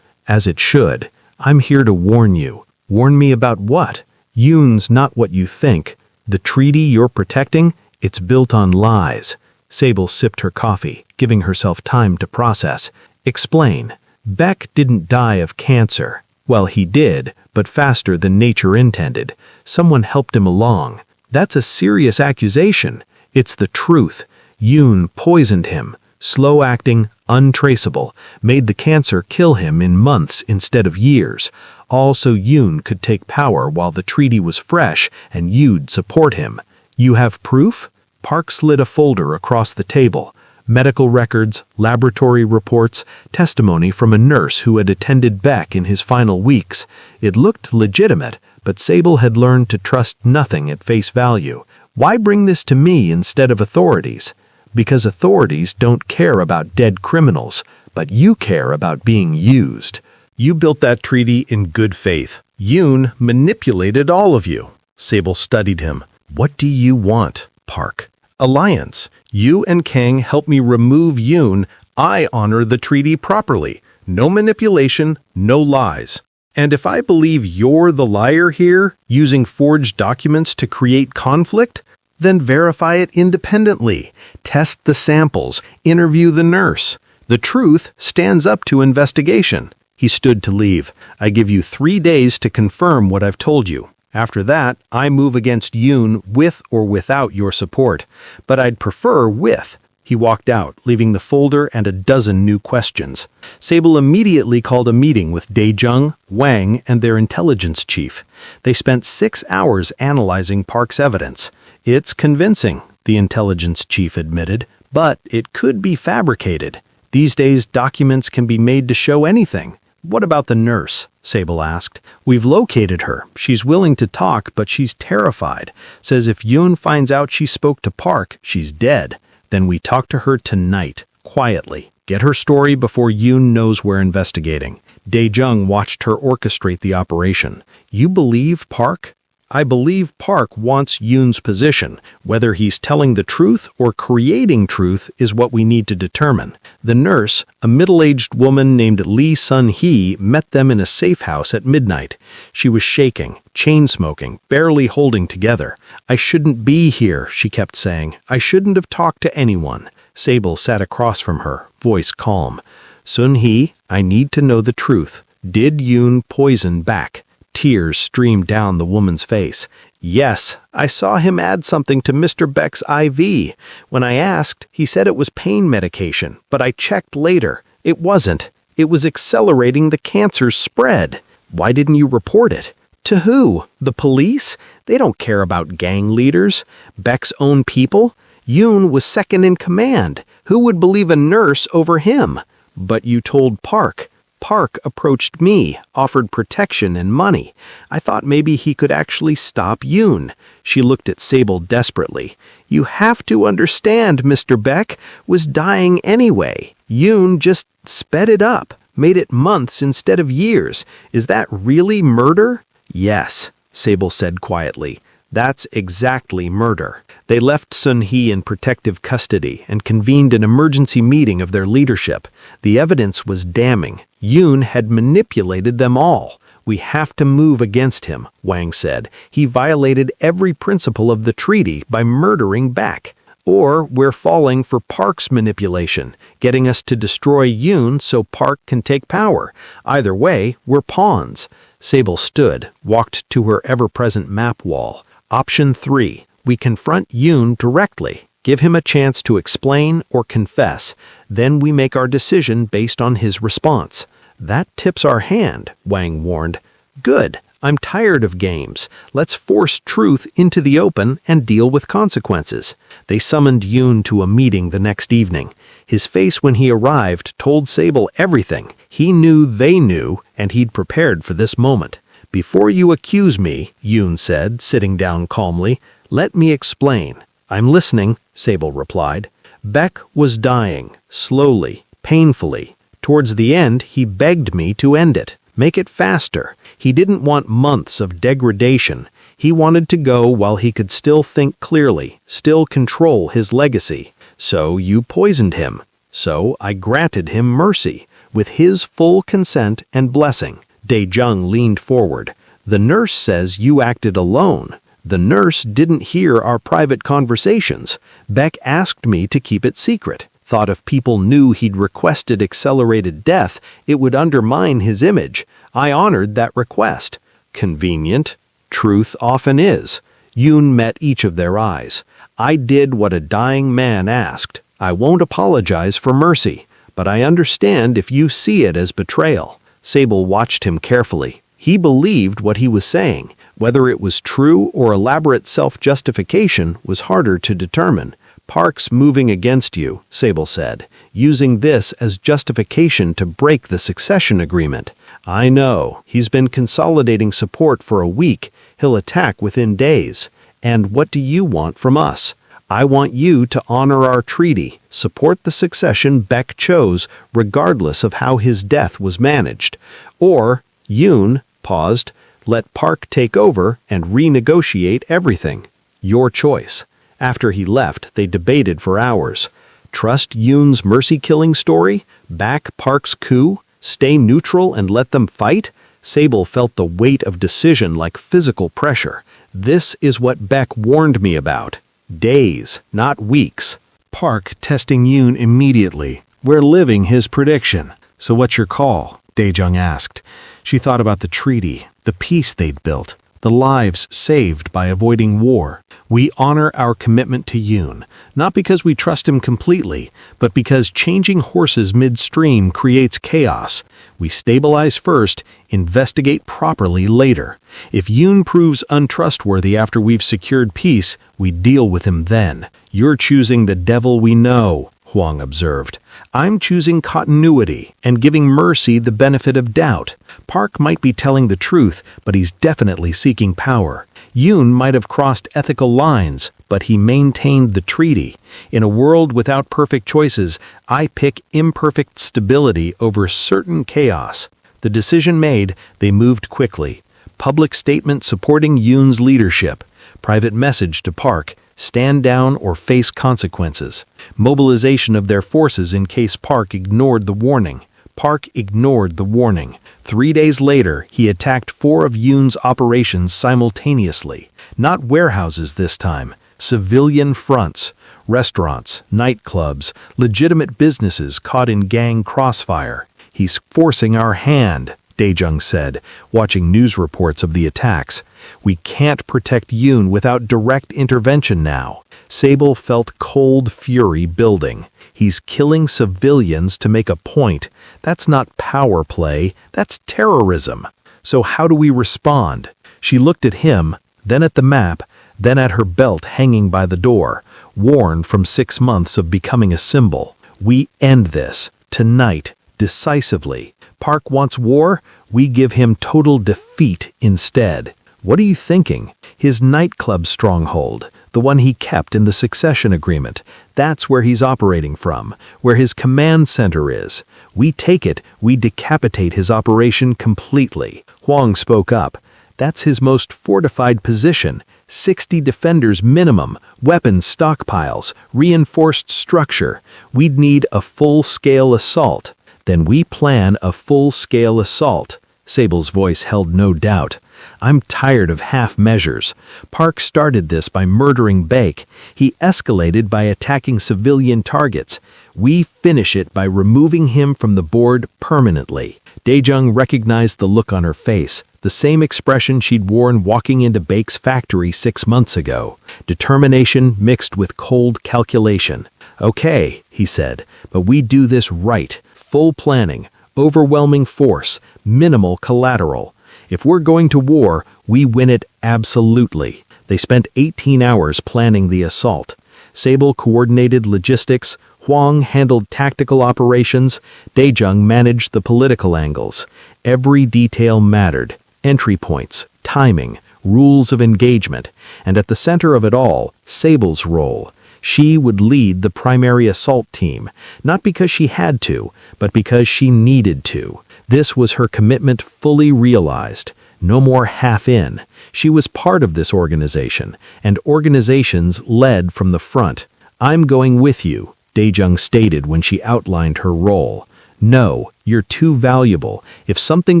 "As it should. I'm here to warn you." "Warn me about what?" "Yoon's not what you think. The treaty you're protecting, it's built on lies." Sable sipped her coffee, giving herself time to process. "Explain." "Beck didn't die of cancer. Well, he did, but faster than nature intended. Someone helped him along. That's a serious accusation." "It's the truth. Yoon poisoned him. Slow-acting, untraceable, made the cancer kill him in months instead of years. All so Yoon could take power while the treaty was fresh and you'd support him." "You have proof?" Park slid a folder across the table. Medical records, laboratory reports, testimony from a nurse who had attended Beck in his final weeks. It looked legitimate, but Sable had learned to trust nothing at face value. "Why bring this to me instead of authorities?" Because authorities don't care about dead criminals, but you care about being used. You built that treaty in good faith. Yoon manipulated all of you. Sable studied him. What do you want, Park? Alliance. You and Kang help me remove Yoon. I honor the treaty properly. No manipulation, no lies. And if I believe you're the liar here, using forged documents to create conflict, then verify it independently. Test the samples. Interview the nurse. The truth stands up to investigation. He stood to leave. I give you 3 days to confirm what I've told you. After that, I move against Yoon with or without your support. But I'd prefer with. He walked out, leaving the folder and a dozen new questions. Sable immediately called a meeting with Dae-jung, Wang, and their intelligence chief. They spent 6 hours analyzing Park's evidence. It's convincing, the intelligence chief admitted, but it could be fabricated. These days, documents can be made to show anything. What about the nurse? Sable asked. We've located her. She's willing to talk, but she's terrified. Says if Yoon finds out she spoke to Park, she's dead. Then we talk to her tonight, quietly. Get her story before Yoon knows we're investigating. Dae-jung watched her orchestrate the operation. You believe Park? I believe Park wants Yoon's position. Whether he's telling the truth or creating truth is what we need to determine. The nurse, a middle-aged woman named Lee Sun-hee, met them in a safe house at midnight. She was shaking, chain-smoking, barely holding together. I shouldn't be here, she kept saying. I shouldn't have talked to anyone. Sable sat across from her, voice calm. Sun-hee, I need to know the truth. Did Yoon poison back? Tears streamed down the woman's face. Yes, I saw him add something to Mr. Beck's IV. When I asked, he said it was pain medication, but I checked later. It wasn't. It was accelerating the cancer's spread. Why didn't you report it? To who? The police? They don't care about gang leaders. Beck's own people? Yoon was second in command. Who would believe a nurse over him? But you told Park. Park approached me, offered protection and money. I thought maybe he could actually stop Yoon. She looked at Sable desperately. You have to understand, Mr. Beck was dying anyway. Yoon just sped it up, made it months instead of years. Is that really murder? Yes, Sable said quietly. That's exactly murder. They left Sun-hee in protective custody and convened an emergency meeting of their leadership. The evidence was damning. Yoon had manipulated them all. We have to move against him, Wang said. He violated every principle of the treaty by murdering Beck. Or we're falling for Park's manipulation, getting us to destroy Yoon so Park can take power. Either way, we're pawns. Sable stood, walked to her ever-present map wall. Option 3. We confront Yoon directly, give him a chance to explain or confess. Then we make our decision based on his response. That tips our hand, Wang warned. Good. I'm tired of games. Let's force truth into the open and deal with consequences. They summoned Yoon to a meeting the next evening. His face when he arrived told Sable everything. He knew they knew, and he'd prepared for this moment. Before you accuse me, Yoon said, sitting down calmly, let me explain. I'm listening, Sable replied. Beck was dying, slowly, painfully. Towards the end, he begged me to end it, make it faster. He didn't want months of degradation. He wanted to go while he could still think clearly, still control his legacy. So you poisoned him. So I granted him mercy, with his full consent and blessing. Dae-jung leaned forward. The nurse says you acted alone. The nurse didn't hear our private conversations. Beck asked me to keep it secret. Thought if people knew he'd requested accelerated death, it would undermine his image. I honored that request. Convenient. Truth often is. Yoon met each of their eyes. I did what a dying man asked. I won't apologize for mercy, but I understand if you see it as betrayal. Sable watched him carefully. He believed what he was saying. Whether it was true or elaborate self-justification was harder to determine. Park's moving against you, Sable said, using this as justification to break the succession agreement. I know. He's been consolidating support for a week. He'll attack within days. And what do you want from us? I want you to honor our treaty, support the succession Beck chose, regardless of how his death was managed. Or, Yoon paused, let Park take over and renegotiate everything. Your choice. After he left, they debated for hours. Trust Yoon's mercy-killing story? Back Park's coup? Stay neutral and let them fight? Sable felt the weight of decision like physical pressure. This is what Beck warned me about. Days, not weeks. Park testing Yoon immediately. We're living his prediction. So what's your call? Dae-jung asked. She thought about the treaty, the peace they'd built, the lives saved by avoiding war. We honor our commitment to Yoon, not because we trust him completely, but because changing horses midstream creates chaos. We stabilize first, investigate properly later. If Yoon proves untrustworthy after we've secured peace, we deal with him then. You're choosing the devil we know, Huang observed. I'm choosing continuity and giving Mercy the benefit of doubt. Park might be telling the truth, but he's definitely seeking power. Yoon might have crossed ethical lines, but he maintained the treaty. In a world without perfect choices, I pick imperfect stability over certain chaos. The decision made, they moved quickly. Public statement supporting Yoon's leadership. Private message to Park. Stand down or face consequences. Mobilization of their forces in case Park ignored the warning. Park ignored the warning. 3 days later, he attacked 4 of Yoon's operations simultaneously. Not warehouses this time. Civilian fronts. Restaurants, nightclubs, legitimate businesses caught in gang crossfire. He's forcing our hand, Dae-jung said, watching news reports of the attacks. We can't protect Yoon without direct intervention now. Sable felt cold fury building. He's killing civilians to make a point. That's not power play, that's terrorism. So how do we respond? She looked at him, then at the map, then at her belt hanging by the door, worn from 6 months of becoming a symbol. We end this, tonight, decisively. Park wants war, we give him total defeat instead. What are you thinking? His nightclub stronghold, the one he kept in the succession agreement, that's where he's operating from, where his command center is. We take it, we decapitate his operation completely. Huang spoke up. That's his most fortified position. 60 defenders minimum, weapons stockpiles, reinforced structure. We'd need a full-scale assault. Then we plan a full-scale assault. Sable's voice held no doubt. I'm tired of half measures. Park started this by murdering Baek. He escalated by attacking civilian targets. We finish it by removing him from the board permanently. Dae-jung recognized the look on her face, the same expression she'd worn walking into Baek's factory 6 months ago. Determination mixed with cold calculation. Okay, he said, but we do this right. Full planning, overwhelming force, minimal collateral. If we're going to war, we win it absolutely. They spent 18 hours planning the assault. Sable coordinated logistics, Huang handled tactical operations, Dae-jung managed the political angles. Every detail mattered. Entry points, timing, rules of engagement, and at the center of it all, Sable's role. She would lead the primary assault team, not because she had to, but because she needed to. This was her commitment fully realized. No more half in. She was part of this organization, and organizations led from the front. I'm going with you, Dae-jung stated when she outlined her role. No, you're too valuable. If something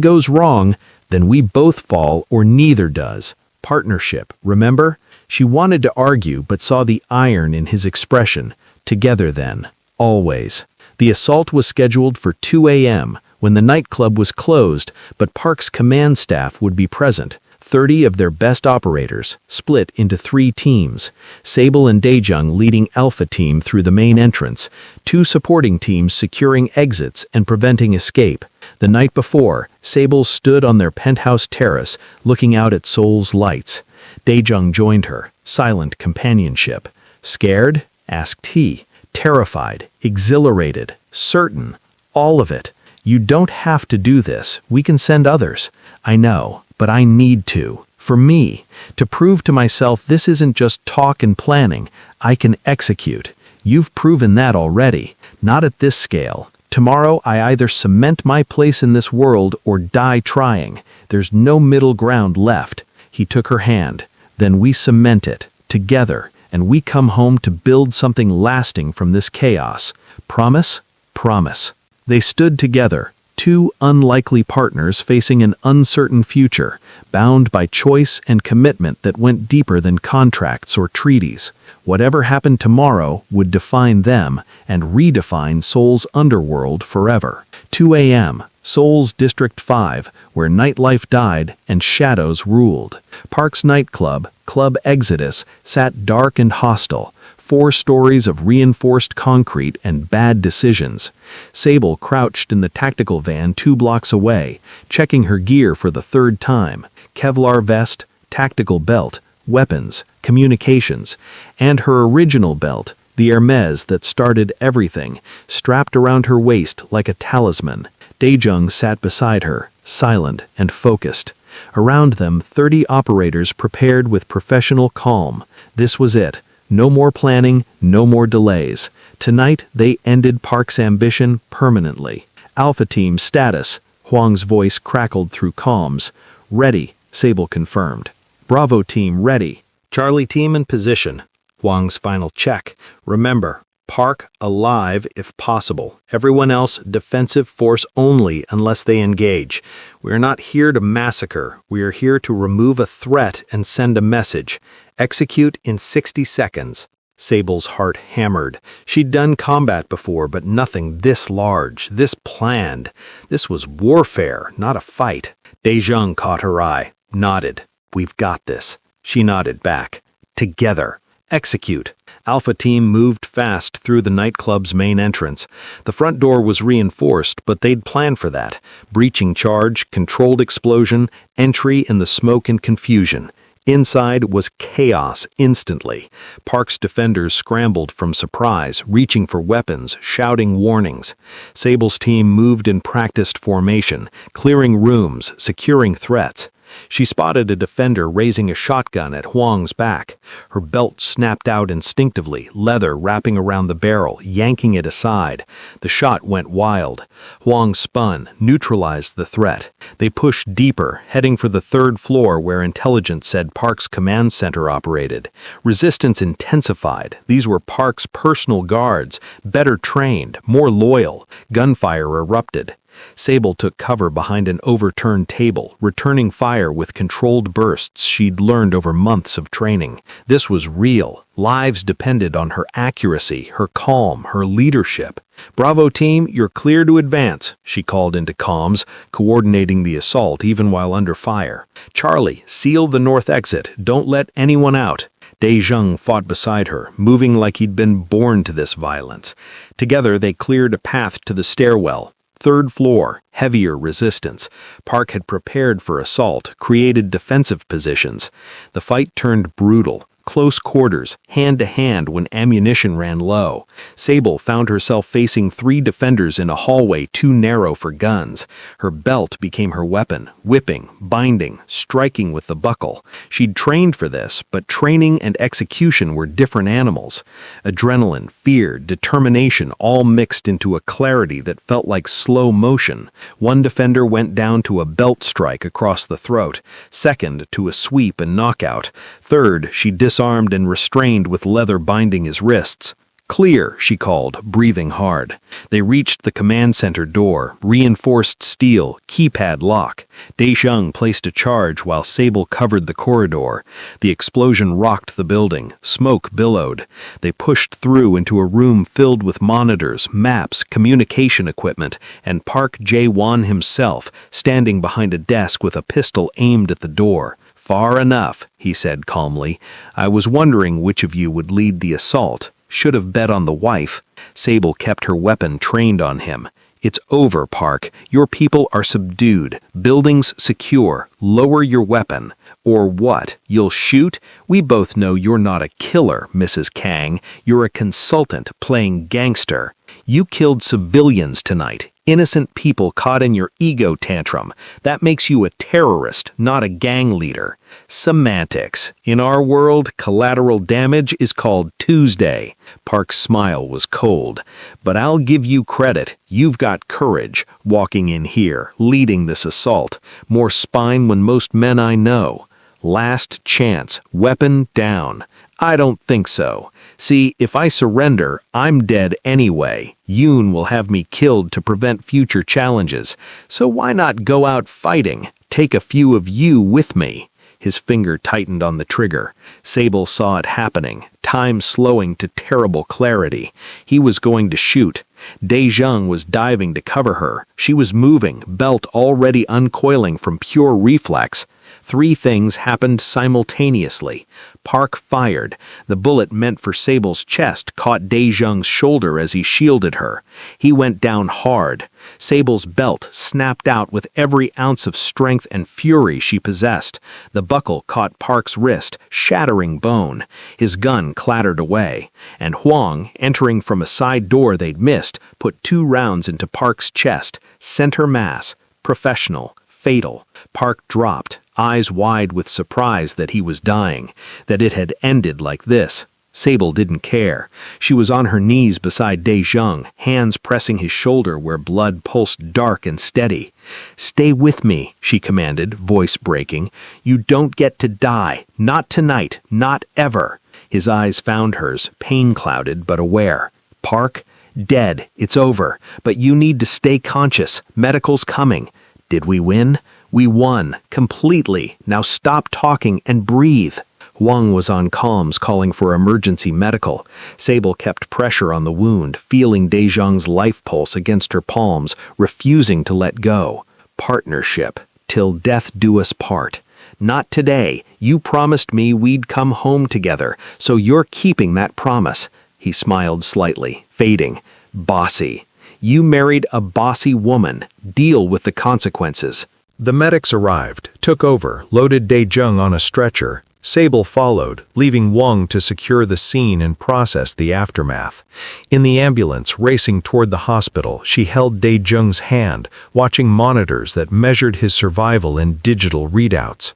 goes wrong, then we both fall or neither does. Partnership, remember? She wanted to argue but saw the iron in his expression. Together then, always. The assault was scheduled for 2 a.m., when the nightclub was closed, but Park's command staff would be present. 30 of their best operators, split into 3 teams. Sable and Dae-jung leading Alpha Team through the main entrance, 2 supporting teams securing exits and preventing escape. The night before, Sable stood on their penthouse terrace, looking out at Seoul's lights. Dae-jung joined her, silent companionship. Scared? Asked he. Terrified, exhilarated, certain. All of it. You don't have to do this. We can send others. I know, but I need to. For me, to prove to myself this isn't just talk and planning, I can execute. You've proven that already. Not at this scale. Tomorrow I either cement my place in this world or die trying. There's no middle ground left. He took her hand. Then we cement it, together, and we come home to build something lasting from this chaos. Promise? Promise. They stood together, two unlikely partners facing an uncertain future, bound by choice and commitment that went deeper than contracts or treaties. Whatever happened tomorrow would define them and redefine Seoul's underworld forever. 2 a.m., Seoul's District 5, where nightlife died and shadows ruled. Park's nightclub, Club Exodus, sat dark and hostile. 4 stories of reinforced concrete and bad decisions. Sable crouched in the tactical van 2 blocks away, checking her gear for the 3rd time. Kevlar vest, tactical belt, weapons, communications, and her original belt, the Hermes that started everything, strapped around her waist like a talisman. Daejung sat beside her, silent and focused. Around them, 30 operators prepared with professional calm. This was it. No more planning, no more delays. Tonight, they ended Park's ambition permanently. Alpha Team status. Huang's voice crackled through comms. Ready, Sable confirmed. Bravo Team ready. Charlie Team in position. Huang's final check. Remember, Park alive if possible. Everyone else defensive force only unless they engage. We are not here to massacre. We are here to remove a threat and send a message. Execute in 60 seconds. Sable's heart hammered. She'd done combat before, but nothing this large, this planned. This was warfare, not a fight. Daejung caught her eye, nodded. We've got this. She nodded back. Together. Execute. Alpha Team moved fast through the nightclub's main entrance. The front door was reinforced, but they'd planned for that. Breaching charge, controlled explosion, entry in the smoke and confusion. Inside was chaos instantly. Park's defenders scrambled from surprise, reaching for weapons, shouting warnings. Sable's team moved in practiced formation, clearing rooms, securing threats. She spotted a defender raising a shotgun at Huang's back. Her belt snapped out instinctively, leather wrapping around the barrel, yanking it aside. The shot went wild. Huang spun, neutralized the threat. They pushed deeper, heading for the 3rd floor where intelligence said Park's command center operated. Resistance intensified. These were Park's personal guards, better trained, more loyal. Gunfire erupted. Sable took cover behind an overturned table, returning fire with controlled bursts she'd learned over months of training. This was real. Lives depended on her accuracy, her calm, her leadership. Bravo Team, you're clear to advance, she called into comms, coordinating the assault even while under fire. Charlie, seal the north exit. Don't let anyone out. Daejung fought beside her, moving like he'd been born to this violence. Together, they cleared a path to the stairwell. 3rd floor, heavier resistance. Park had prepared for assault, created defensive positions. The fight turned brutal. Close quarters, hand-to-hand when ammunition ran low. Sable found herself facing 3 defenders in a hallway too narrow for guns. Her belt became her weapon, whipping, binding, striking with the buckle. She'd trained for this, but training and execution were different animals. Adrenaline, fear, determination all mixed into a clarity that felt like slow motion. One defender went down to a belt strike across the throat. Second, to a sweep and knockout. Third, she disarmed and restrained with leather binding his wrists. Clear, she called, breathing hard. They reached the command center door, reinforced steel, keypad lock. Daejung placed a charge while Sable covered the corridor. The explosion rocked the building. Smoke billowed. They pushed through into a room filled with monitors, maps, communication equipment, and Park Jae-won himself, standing behind a desk with a pistol aimed at the door. Far enough, he said calmly. I was wondering which of you would lead the assault. Should have bet on the wife. Sable kept her weapon trained on him. It's over, Park. Your people are subdued. Buildings secure. Lower your weapon. Or what? You'll shoot? We both know you're not a killer, Mrs. Kang. You're a consultant playing gangster. You killed civilians tonight. Innocent people caught in your ego tantrum. That makes you a terrorist, not a gang leader. Semantics. In our world, collateral damage is called Tuesday. Park's smile was cold. But I'll give you credit. You've got courage, walking in here, leading this assault. More spine than most men I know. Last chance, weapon down. I don't think so. See, if I surrender, I'm dead anyway. Yoon will have me killed to prevent future challenges. So why not go out fighting? Take a few of you with me. His finger tightened on the trigger. Sable saw it happening, time slowing to terrible clarity. He was going to shoot. Dae-jung was diving to cover her. She was moving, belt already uncoiling from pure reflex. 3 things happened simultaneously. Park fired. The bullet meant for Sable's chest caught Dae-jung's shoulder as he shielded her. He went down hard. Sable's belt snapped out with every ounce of strength and fury she possessed. The buckle caught Park's wrist, shattering bone. His gun clattered away, and Hwang, entering from a side door they'd missed, put 2 rounds into Park's chest, center mass, professional, fatal. Park dropped, eyes wide with surprise that he was dying, that it had ended like this. Sable didn't care. She was on her knees beside Dae-jung, hands pressing his shoulder where blood pulsed dark and steady. "Stay with me," she commanded, voice breaking. "You don't get to die. Not tonight. Not ever." His eyes found hers, pain-clouded but aware. "Park, dead. It's over. But you need to stay conscious. Medical's coming." Did we win? We won, completely. Now stop talking and breathe. Hwang was on comms calling for emergency medical. Sable kept pressure on the wound, feeling Dae-jung's life pulse against her palms, refusing to let go. Partnership. Till death do us part. Not today. You promised me we'd come home together, so you're keeping that promise. He smiled slightly, fading. Bossy. You married a bossy woman. Deal with the consequences. The medics arrived, took over, loaded Dae-jung on a stretcher. Sable followed, leaving Hwang to secure the scene and process the aftermath. In the ambulance racing toward the hospital, she held Dae-jung's hand, watching monitors that measured his survival in digital readouts.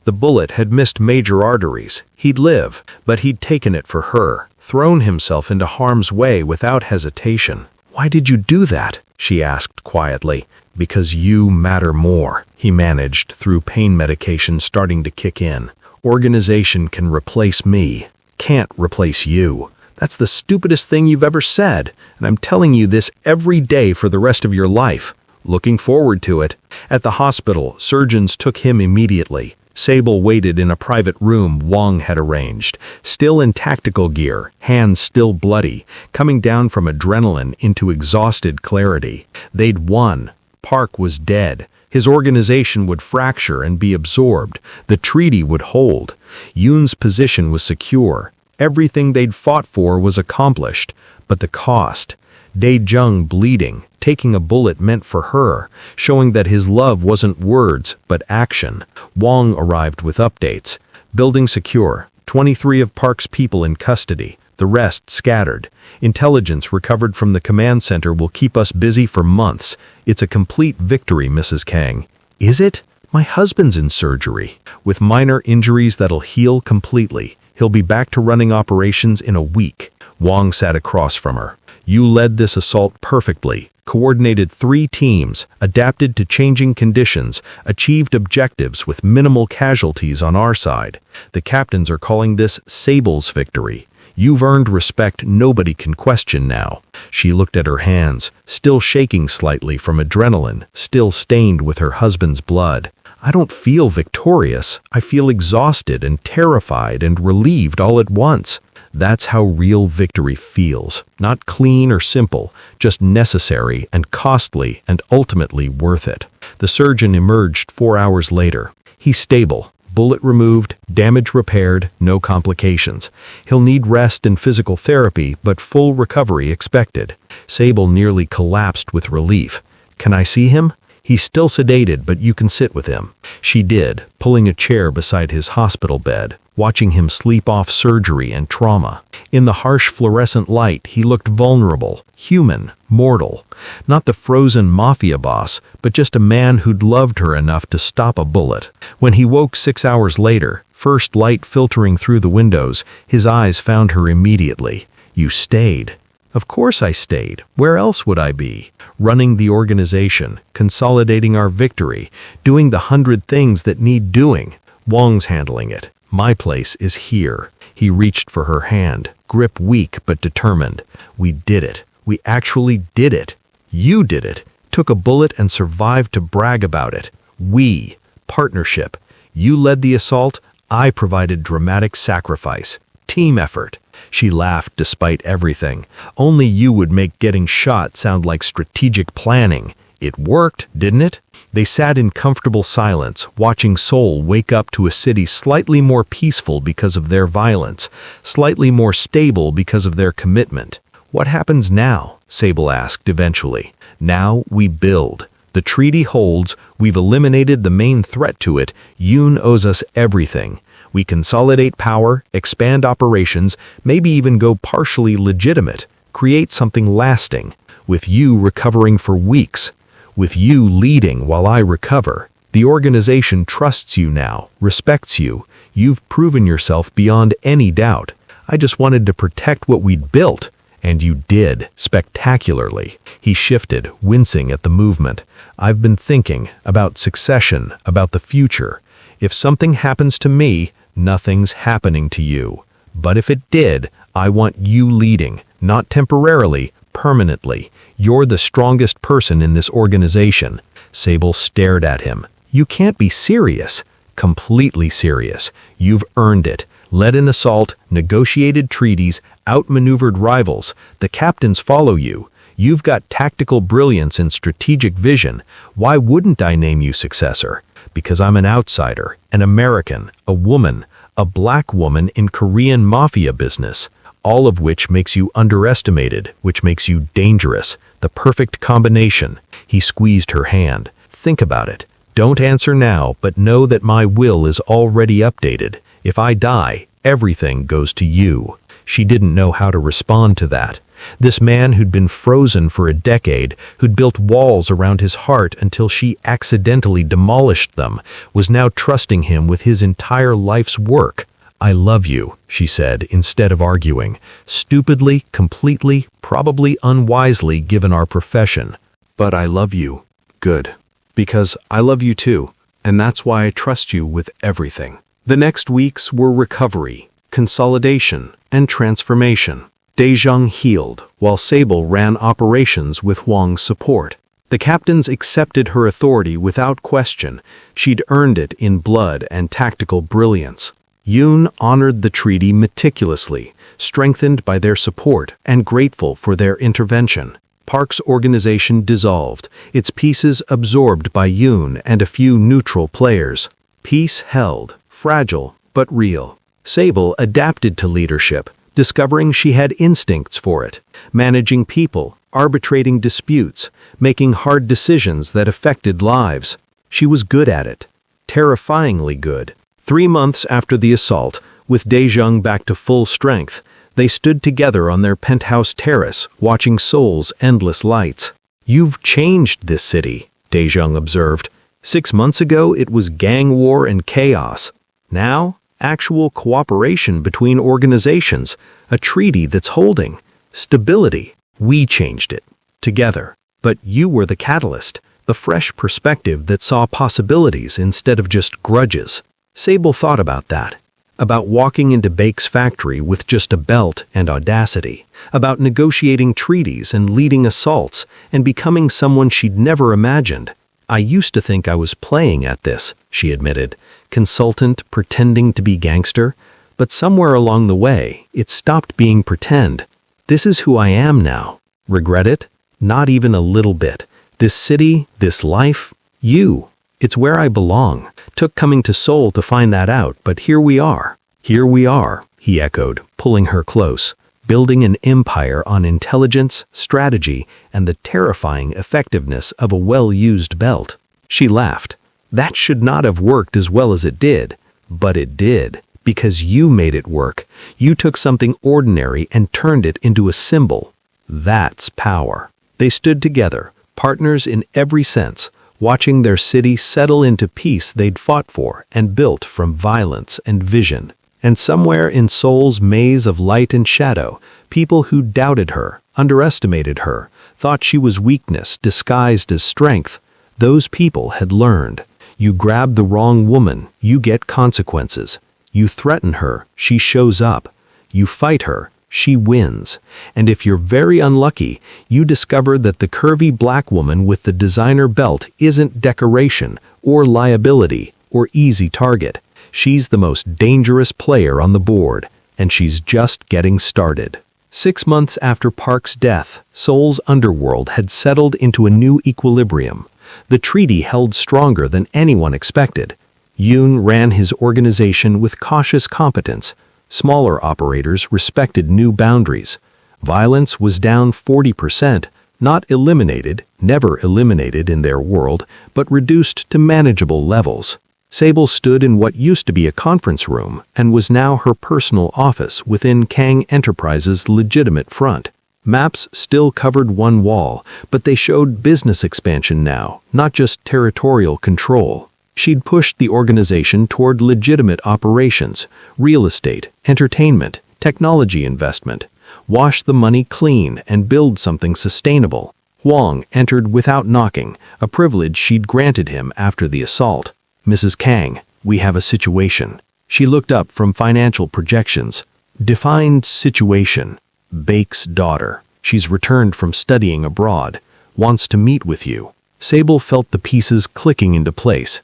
The bullet had missed major arteries. He'd live, but he'd taken it for her, thrown himself into harm's way without hesitation. "Why did you do that?" she asked quietly. "Because you matter more," he managed through pain medication starting to kick in. "Organization can replace me, can't replace you. That's the stupidest thing you've ever said, and I'm telling you this every day for the rest of your life. Looking forward to it." At the hospital, surgeons took him immediately. Sable waited in a private room Hwang had arranged, still in tactical gear, hands still bloody, coming down from adrenaline into exhausted clarity. They'd won. Park was dead. His organization would fracture and be absorbed. The treaty would hold. Yoon's position was secure. Everything they'd fought for was accomplished. But the cost. Dae-jung bleeding, taking a bullet meant for her, showing that his love wasn't words, but action. Hwang arrived with updates. Building secure. 23 of Park's people in custody. The rest scattered. Intelligence recovered from the command center will keep us busy for months. It's a complete victory, Mrs. Kang. Is it? My husband's in surgery, with minor injuries that'll heal completely. He'll be back to running operations in a week. Hwang sat across from her. You led this assault perfectly, coordinated 3 teams, adapted to changing conditions, achieved objectives with minimal casualties on our side. The captains are calling this Sable's victory. You've earned respect nobody can question now. She looked at her hands, still shaking slightly from adrenaline, still stained with her husband's blood. I don't feel victorious. I feel exhausted and terrified and relieved all at once. That's how real victory feels. Not clean or simple, just necessary and costly and ultimately worth it. The surgeon emerged 4 hours later. He's stable. Bullet removed, damage repaired, no complications. He'll need rest and physical therapy, but full recovery expected. Sable nearly collapsed with relief. Can I see him? He's still sedated, but you can sit with him." She did, pulling a chair beside his hospital bed, watching him sleep off surgery and trauma. In the harsh fluorescent light, he looked vulnerable, human, mortal. Not the frozen Mafia boss, but just a man who'd loved her enough to stop a bullet. When he woke 6 hours later, first light filtering through the windows, his eyes found her immediately. "You stayed." "Of course I stayed. Where else would I be? Running the organization, consolidating our victory, doing the 100 things that need doing. Wong's handling it. My place is here." He reached for her hand, grip weak but determined. "We did it. We actually did it. You did it. Took a bullet and survived to brag about it. We. Partnership. You led the assault. I provided dramatic sacrifice. Team effort." She laughed despite everything. "Only you would make getting shot sound like strategic planning. It worked, didn't it?" They sat in comfortable silence, watching Seoul wake up to a city slightly more peaceful because of their violence, slightly more stable because of their commitment. "What happens now?" Sable asked eventually. "Now we build. The treaty holds. We've eliminated the main threat to it. Yoon owes us everything. We consolidate power, expand operations, maybe even go partially legitimate, create something lasting. With you recovering for weeks. With you leading while I recover. The organization trusts you now, respects you. You've proven yourself beyond any doubt. I just wanted to protect what we'd built. And you did, spectacularly." He shifted, wincing at the movement. "I've been thinking about succession, about the future. If something happens to me, nothing's happening to you. But if it did, I want you leading, not temporarily, permanently. You're the strongest person in this organization." Sable stared at him. "You can't be serious." "Completely serious. You've earned it. Led an assault, negotiated treaties, outmaneuvered rivals. The captains follow you. You've got tactical brilliance and strategic vision. Why wouldn't I name you successor? Because I'm an outsider, an American, a woman, a black woman in Korean Mafia business. All of which makes you underestimated, which makes you dangerous. The perfect combination." He squeezed her hand. "Think about it. Don't answer now, but know that my will is already updated. If I die, everything goes to you." She didn't know how to respond to that. This man who'd been frozen for a decade, who'd built walls around his heart until she accidentally demolished them, was now trusting him with his entire life's work. "I love you," she said, instead of arguing. "Stupidly, completely, probably unwisely given our profession. But I love you. Good. Because I love you too, and that's why I trust you with everything." The next weeks were recovery, consolidation, and transformation. Daejong healed, while Sable ran operations with Hwang's support. The captains accepted her authority without question. She'd earned it in blood and tactical brilliance. Yoon honored the treaty meticulously, strengthened by their support and grateful for their intervention. Park's organization dissolved, its pieces absorbed by Yoon and a few neutral players. Peace held, fragile but real. Sable adapted to leadership, discovering she had instincts for it, managing people, arbitrating disputes, making hard decisions that affected lives. She was good at it, terrifyingly good. 3 months after the assault, with Daejong back to full strength, they stood together on their penthouse terrace, watching Seoul's endless lights. "You've changed this city," Daejong observed. 6 months ago, it was gang war and chaos. Now, actual cooperation between organizations, a treaty that's holding. Stability. We changed it. Together. But you were the catalyst, the fresh perspective that saw possibilities instead of just grudges. Sable thought about that. About walking into Bake's factory with just a belt and audacity. About negotiating treaties and leading assaults and becoming someone she'd never imagined. "I used to think I was playing at this," she admitted. "Consultant pretending to be gangster. But somewhere along the way, it stopped being pretend. This is who I am now. Regret it? Not even a little bit. This city, this life, you. It's where I belong. Took coming to Seoul to find that out, but here we are." "Here we are," he echoed, pulling her close. building an empire on intelligence, strategy, and the terrifying effectiveness of a well-used belt. She laughed. That should not have worked as well as it did. But it did, because you made it work. You took something ordinary and turned it into a symbol. That's power. They stood together, partners in every sense, watching their city settle into peace they'd fought for and built from violence and vision. And somewhere in Seoul's maze of light and shadow, people who doubted her, underestimated her, thought she was weakness disguised as strength, those people had learned. You grab the wrong woman, you get consequences. You threaten her, she shows up. You fight her, she wins. And if you're very unlucky, you discover that the curvy black woman with the designer belt isn't decoration or liability or easy target. She's the most dangerous player on the board, and she's just getting started. 6 months after Park's death, Seoul's underworld had settled into a new equilibrium. The treaty held stronger than anyone expected. Yoon ran his organization with cautious competence. Smaller operators respected new boundaries. Violence was down 40%, not eliminated, never eliminated in their world, but reduced to manageable levels. Sable stood in what used to be a conference room and was now her personal office within Kang Enterprises' legitimate front. Maps still covered one wall, but they showed business expansion now, not just territorial control. She'd pushed the organization toward legitimate operations, real estate, entertainment, technology investment. Wash the money clean and build something sustainable. Huang entered without knocking, a privilege she'd granted him after the assault. "Mrs. Kang, we have a situation." She looked up from financial projections. "Defined situation. Baek's daughter. She's returned from studying abroad. Wants to meet with you." Sable felt the pieces clicking into place.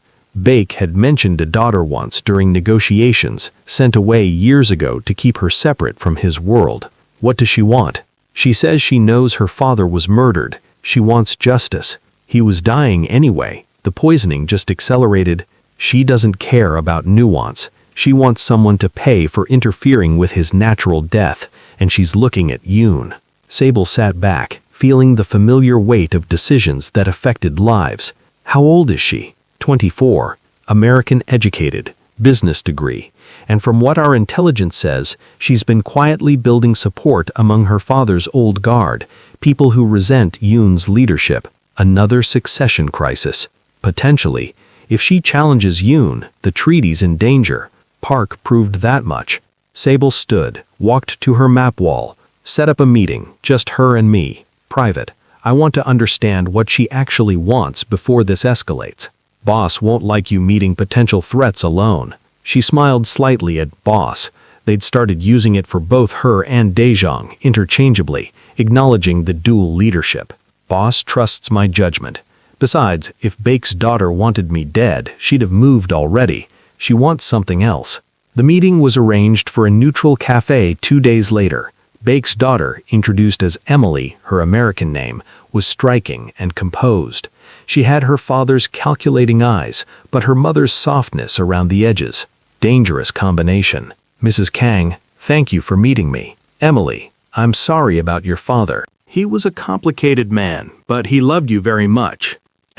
Baek had mentioned a daughter once during negotiations, sent away years ago to keep her separate from his world. What does she want? She says she knows her father was murdered. She wants justice. He was dying anyway. The poisoning just accelerated. She doesn't care about nuance. She wants someone to pay for interfering with his natural death, and she's looking at Yoon. Sable sat back, feeling the familiar weight of decisions that affected lives. How old is she? 24, American educated, business degree, and from what our intelligence says, she's been quietly building support among her father's old guard, people who resent Yoon's leadership. Another succession crisis. Potentially. If she challenges Yoon, the treaty's in danger. Park proved that much. Sable stood, walked to her map wall, set up a meeting, just her and me, private. I want to understand what she actually wants before this escalates. Boss won't like you meeting potential threats alone. She smiled slightly at boss. They'd started using it for both her and Daejong interchangeably, acknowledging the dual leadership. Boss trusts my judgment. Besides, if Baek's daughter wanted me dead, she'd have moved already. She wants something else. The meeting was arranged for a neutral cafe 2 days later. Baek's daughter, introduced as Emily, her American name, was striking and composed. She had her father's calculating eyes, but her mother's softness around the edges. Dangerous combination. "Mrs. Kang, thank you for meeting me. Emily, I'm sorry about your father. He was a complicated man, but he loved you very much."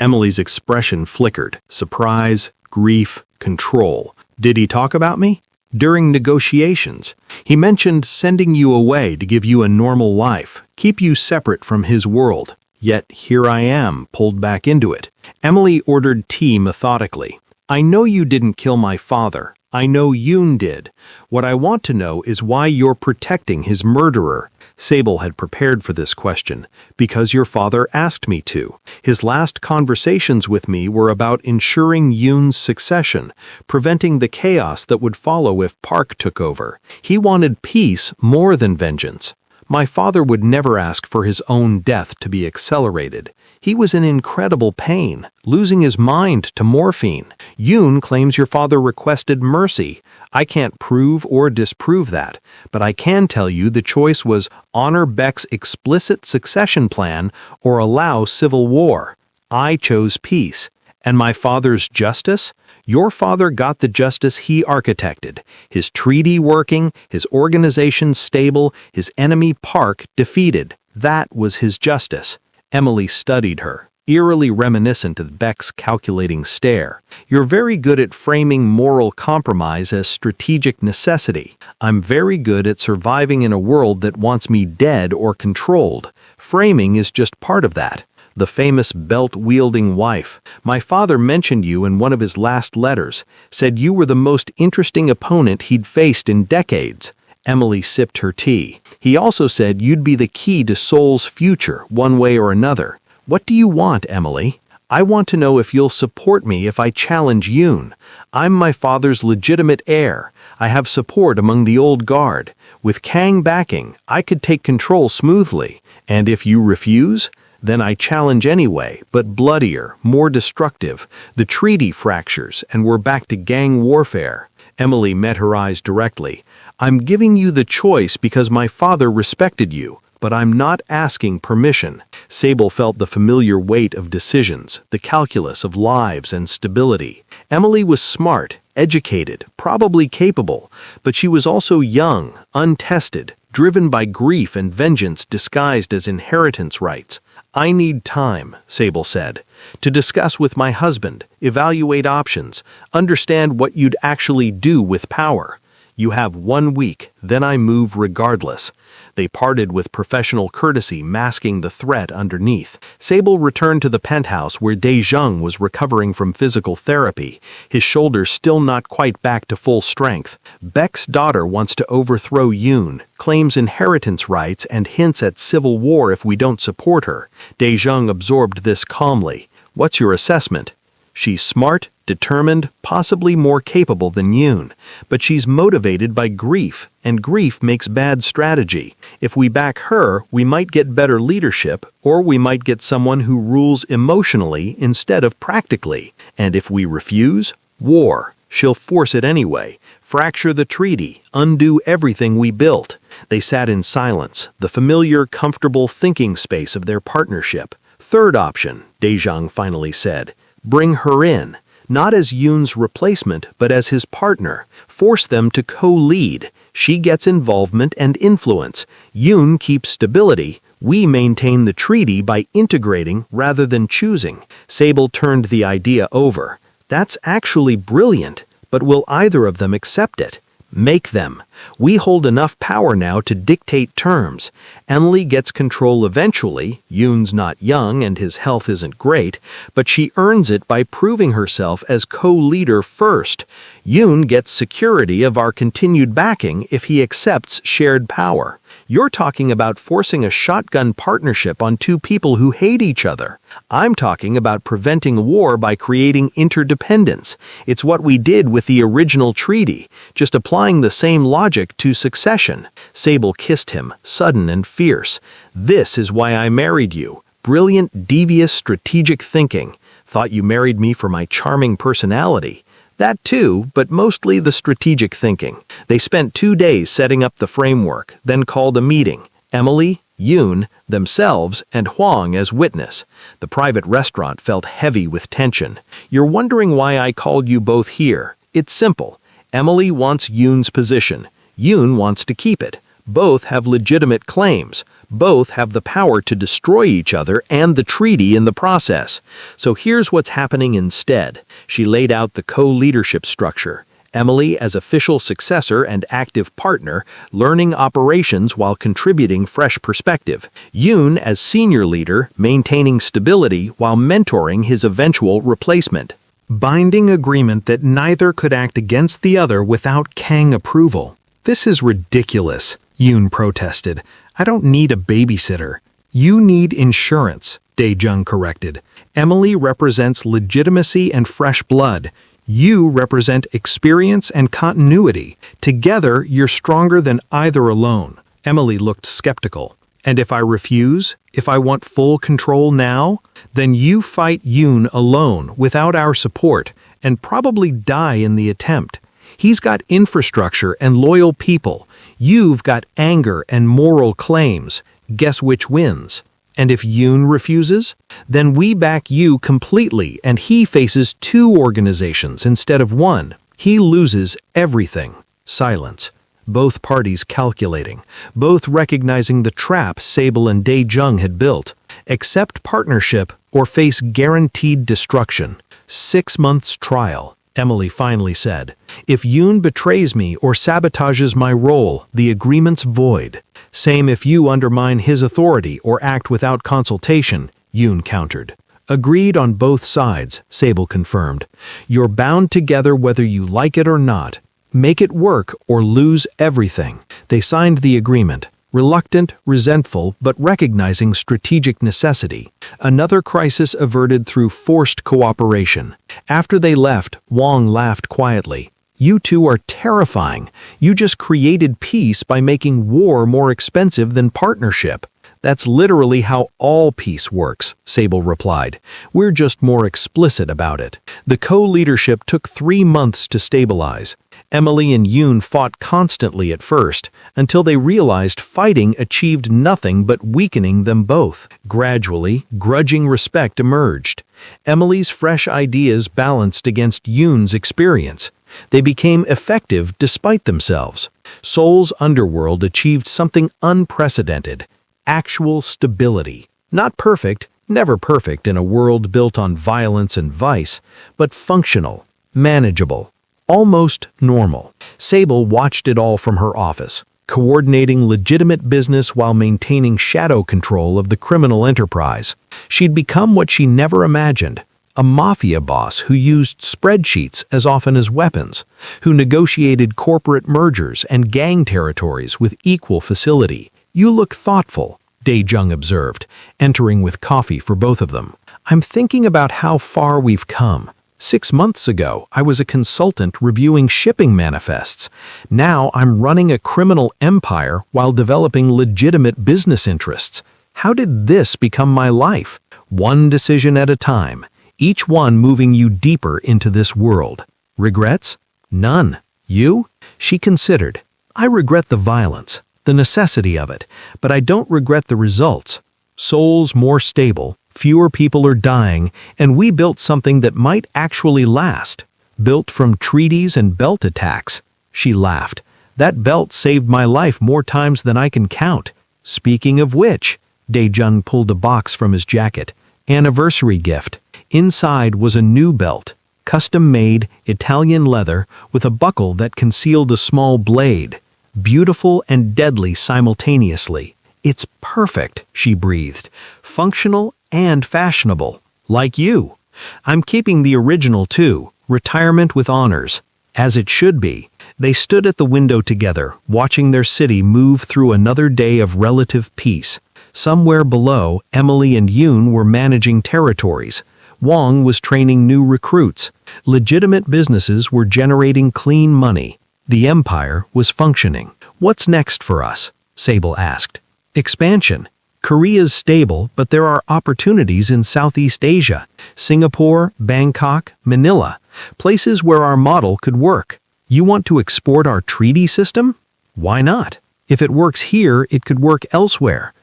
Emily's expression flickered. Surprise, grief, control. "Did he talk about me?" "During negotiations. He mentioned sending you away to give you a normal life, keep you separate from his world. Yet here I am, pulled back into it." Emily ordered tea methodically. "I know you didn't kill my father. I know Yoon did. What I want to know is why you're protecting his murderer." Sable had prepared for this question, "Because your father asked me to. His last conversations with me were about ensuring Yoon's succession, preventing the chaos that would follow if Park took over. He wanted peace more than vengeance. My father would never ask for his own death to be accelerated. He was in incredible pain, losing his mind to morphine. Yoon claims your father requested mercy. I can't prove or disprove that, but I can tell you the choice was honor Baek's explicit succession plan or allow civil war. I chose peace. And my father's justice? Your father got the justice he architected. His treaty working, his organization stable, his enemy Park defeated. That was his justice. Emily studied her, eerily reminiscent of Beck's calculating stare. You're very good at framing moral compromise as strategic necessity. I'm very good at surviving in a world that wants me dead or controlled. Framing is just part of that. The famous belt-wielding wife. My father mentioned you in one of his last letters, said you were the most interesting opponent he'd faced in decades. Emily sipped her tea. He also said you'd be the key to Seoul's future, one way or another. What do you want, Emily? I want to know if you'll support me if I challenge Yoon. I'm my father's legitimate heir. I have support among the old guard. With Kang backing, I could take control smoothly. And if you refuse, then I challenge anyway, but bloodier, more destructive. The treaty fractures, and we're back to gang warfare. Emily met her eyes directly. I'm giving you the choice because my father respected you, but I'm not asking permission. Sable felt the familiar weight of decisions, the calculus of lives and stability. Emily was smart, educated, probably capable, but she was also young, untested, driven by grief and vengeance disguised as inheritance rights. I need time, Sable said, to discuss with my husband, evaluate options, understand what you'd actually do with power. You have 1 week, then I move regardless. They parted with professional courtesy masking the threat underneath. Sable returned to the penthouse where Dae-jung was recovering from physical therapy, his shoulders still not quite back to full strength. Beck's daughter wants to overthrow Yoon, claims inheritance rights and hints at civil war if we don't support her. Dae-jung absorbed this calmly. What's your assessment? She's smart, determined, possibly more capable than Yoon, but she's motivated by grief, and grief makes bad strategy. If we back her, we might get better leadership, or we might get someone who rules emotionally instead of practically. And if we refuse, war. She'll force it anyway, fracture the treaty, undo everything we built. They sat in silence, the familiar, comfortable thinking space of their partnership. Third option, Dae-jung finally said. Bring her in, not as Yoon's replacement, but as his partner. Force them to co-lead. She gets involvement and influence. Yoon keeps stability. We maintain the treaty by integrating rather than choosing. Sable turned the idea over. That's actually brilliant, but will either of them accept it? Make them. We hold enough power now to dictate terms. Emily gets control eventually. Yoon's not young and his health isn't great, but she earns it by proving herself as co-leader first. Yoon gets security of our continued backing if he accepts shared power. You're talking about forcing a shotgun partnership on two people who hate each other. I'm talking about preventing war by creating interdependence. It's what we did with the original treaty, just applying the same logic to succession. Sable kissed him, sudden and fierce. This is why I married you. Brilliant, devious, strategic thinking. Thought you married me for my charming personality. That too, but mostly the strategic thinking. They spent 2 days setting up the framework, then called a meeting. Emily, Yoon, themselves, and Hwang as witness. The private restaurant felt heavy with tension. You're wondering why I called you both here. It's simple. Emily wants Yoon's position. Yoon wants to keep it. Both have legitimate claims. Both have the power to destroy each other and the treaty in the process. So here's what's happening instead. She laid out the co-leadership structure. Emily as official successor and active partner, learning operations while contributing fresh perspective. Yoon as senior leader, maintaining stability while mentoring his eventual replacement. Binding agreement that neither could act against the other without Kang approval. This is ridiculous, Yoon protested. I don't need a babysitter. You need insurance, Dae-jung corrected. Emily represents legitimacy and fresh blood. You represent experience and continuity. Together, you're stronger than either alone. Emily looked skeptical. And if I refuse, if I want full control now, then you fight Yoon alone without our support and probably die in the attempt. He's got infrastructure and loyal people. You've got anger and moral claims. Guess which wins? And if Yoon refuses, then we back you completely and he faces 2 organizations instead of 1. He loses everything. Silence. Both parties calculating, both recognizing the trap Sable and Dae-jung had built. Accept partnership or face guaranteed destruction. 6 months trial, Emily finally said. If Yoon betrays me or sabotages my role, the agreement's void. Same if you undermine his authority or act without consultation, Yoon countered. Agreed on both sides, Sable confirmed. You're bound together whether you like it or not. Make it work or lose everything. They signed the agreement, reluctant, resentful, but recognizing strategic necessity. Another crisis averted through forced cooperation. After they left, Wong laughed quietly. You two are terrifying. You just created peace by making war more expensive than partnership. That's literally how all peace works, Sable replied. We're just more explicit about it. The co-leadership took 3 months to stabilize. Emily and Yoon fought constantly at first, until they realized fighting achieved nothing but weakening them both. Gradually, grudging respect emerged. Emily's fresh ideas balanced against Yoon's experience. They became effective despite themselves. Seoul's underworld achieved something unprecedented. Actual stability. Not perfect, never perfect in a world built on violence and vice, but functional, manageable, almost normal. Sable watched it all from her office, coordinating legitimate business while maintaining shadow control of the criminal enterprise. She'd become what she never imagined, a mafia boss who used spreadsheets as often as weapons, who negotiated corporate mergers and gang territories with equal facility. You look thoughtful, Dae-jung observed, entering with coffee for both of them. I'm thinking about how far we've come. 6 months ago, I was a consultant reviewing shipping manifests. Now I'm running a criminal empire while developing legitimate business interests. How did this become my life? One decision at a time, each one moving you deeper into this world. Regrets? None. You? She considered. I regret the violence, the necessity of it, but I don't regret the results. Seoul's more stable, fewer people are dying, and we built something that might actually last. Built from treaties and belt attacks. She laughed. That belt saved my life more times than I can count. Speaking of which, Dae-jung pulled a box from his jacket. Anniversary gift. Inside was a new belt, custom-made, Italian leather, with a buckle that concealed a small blade. Beautiful and deadly simultaneously. It's perfect, she breathed. Functional and fashionable. Like you. I'm keeping the original too, retirement with honors. As it should be. They stood at the window together, watching their city move through another day of relative peace. Somewhere below, Emily and Yoon were managing territories. Wong was training new recruits. Legitimate businesses were generating clean money. The empire was functioning. What's next for us? Sable asked. Expansion. Korea's stable, but there are opportunities in Southeast Asia, Singapore, Bangkok, Manila, places where our model could work. You want to export our treaty system? Why not? If it works here, it could work elsewhere.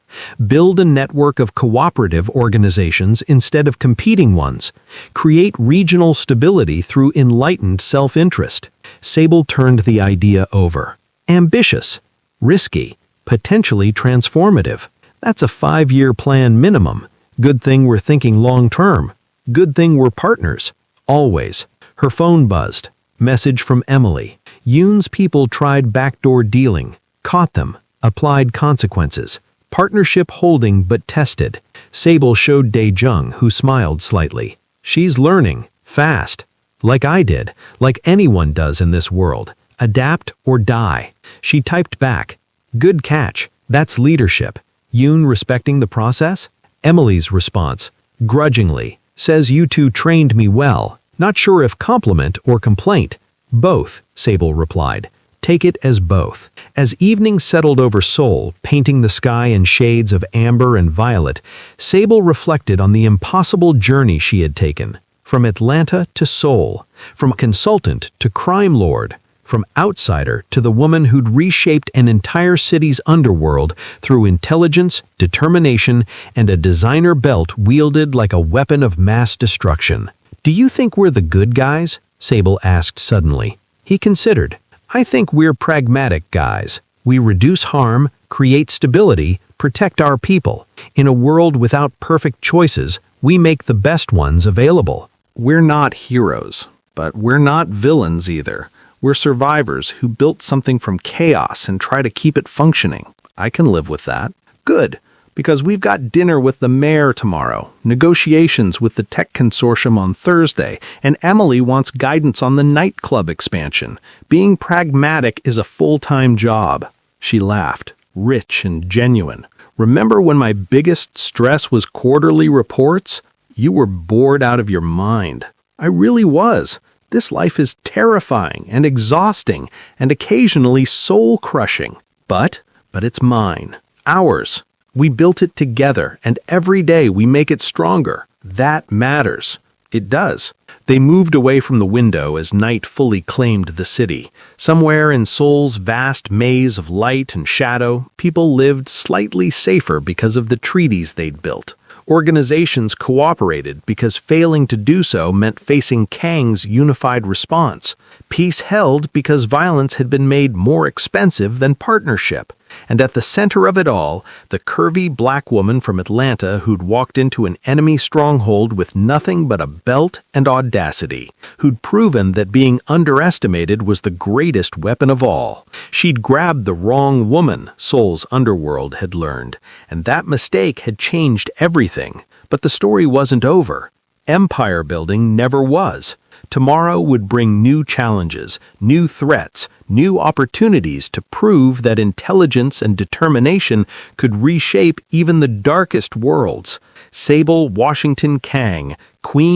Build a network of cooperative organizations instead of competing ones. Create regional stability through enlightened self-interest. Sable turned the idea over. Ambitious, risky, potentially transformative. That's a 5-year plan minimum. Good thing we're thinking long-term. Good thing we're partners. Always. Her phone buzzed. Message from Emily. Yoon's people tried backdoor dealing. Caught them. Applied consequences. Partnership holding but tested. Sable showed Dae-jung, who smiled slightly. She's learning. Fast. Like I did. Like anyone does in this world. Adapt or die. She typed back. Good catch. That's leadership. Yoon respecting the process? Emily's response. Grudgingly. Says you two trained me well. Not sure if compliment or complaint. Both, Sable replied. Take it as both. As evening settled over Seoul, painting the sky in shades of amber and violet, Sable reflected on the impossible journey she had taken. From Atlanta to Seoul. From consultant to crime lord. from outsider to the woman who'd reshaped an entire city's underworld through intelligence, determination, and a designer belt wielded like a weapon of mass destruction. "Do you think we're the good guys?" Sable asked suddenly. He considered. "I think we're pragmatic guys. We reduce harm, create stability, protect our people. In a world without perfect choices, we make the best ones available." We're not heroes, but we're not villains either. We're survivors who built something from chaos and try to keep it functioning. I can live with that. Good, because we've got dinner with the mayor tomorrow, negotiations with the tech consortium on Thursday, and Emily wants guidance on the nightclub expansion. Being pragmatic is a full-time job. She laughed, rich and genuine. "Remember when my biggest stress was quarterly reports? You were bored out of your mind. I really was. This life is terrifying and exhausting and occasionally soul-crushing. But it's mine. Ours. We built it together, and every day we make it stronger. That matters." It does. They moved away from the window as night fully claimed the city. Somewhere in Seoul's vast maze of light and shadow, people lived slightly safer because of the treaties they'd built. Organizations cooperated because failing to do so meant facing Kang's unified response. Peace held because violence had been made more expensive than partnership. And at the center of it all, the curvy black woman from Atlanta who'd walked into an enemy stronghold with nothing but a belt and audacity, who'd proven that being underestimated was the greatest weapon of all. She'd grabbed the wrong woman, Seoul's underworld had learned, and that mistake had changed everything. But the story wasn't over. Empire building never was. Tomorrow would bring new challenges, new threats, new opportunities to prove that intelligence and determination could reshape even the darkest worlds. Sable Washington Kang, Queen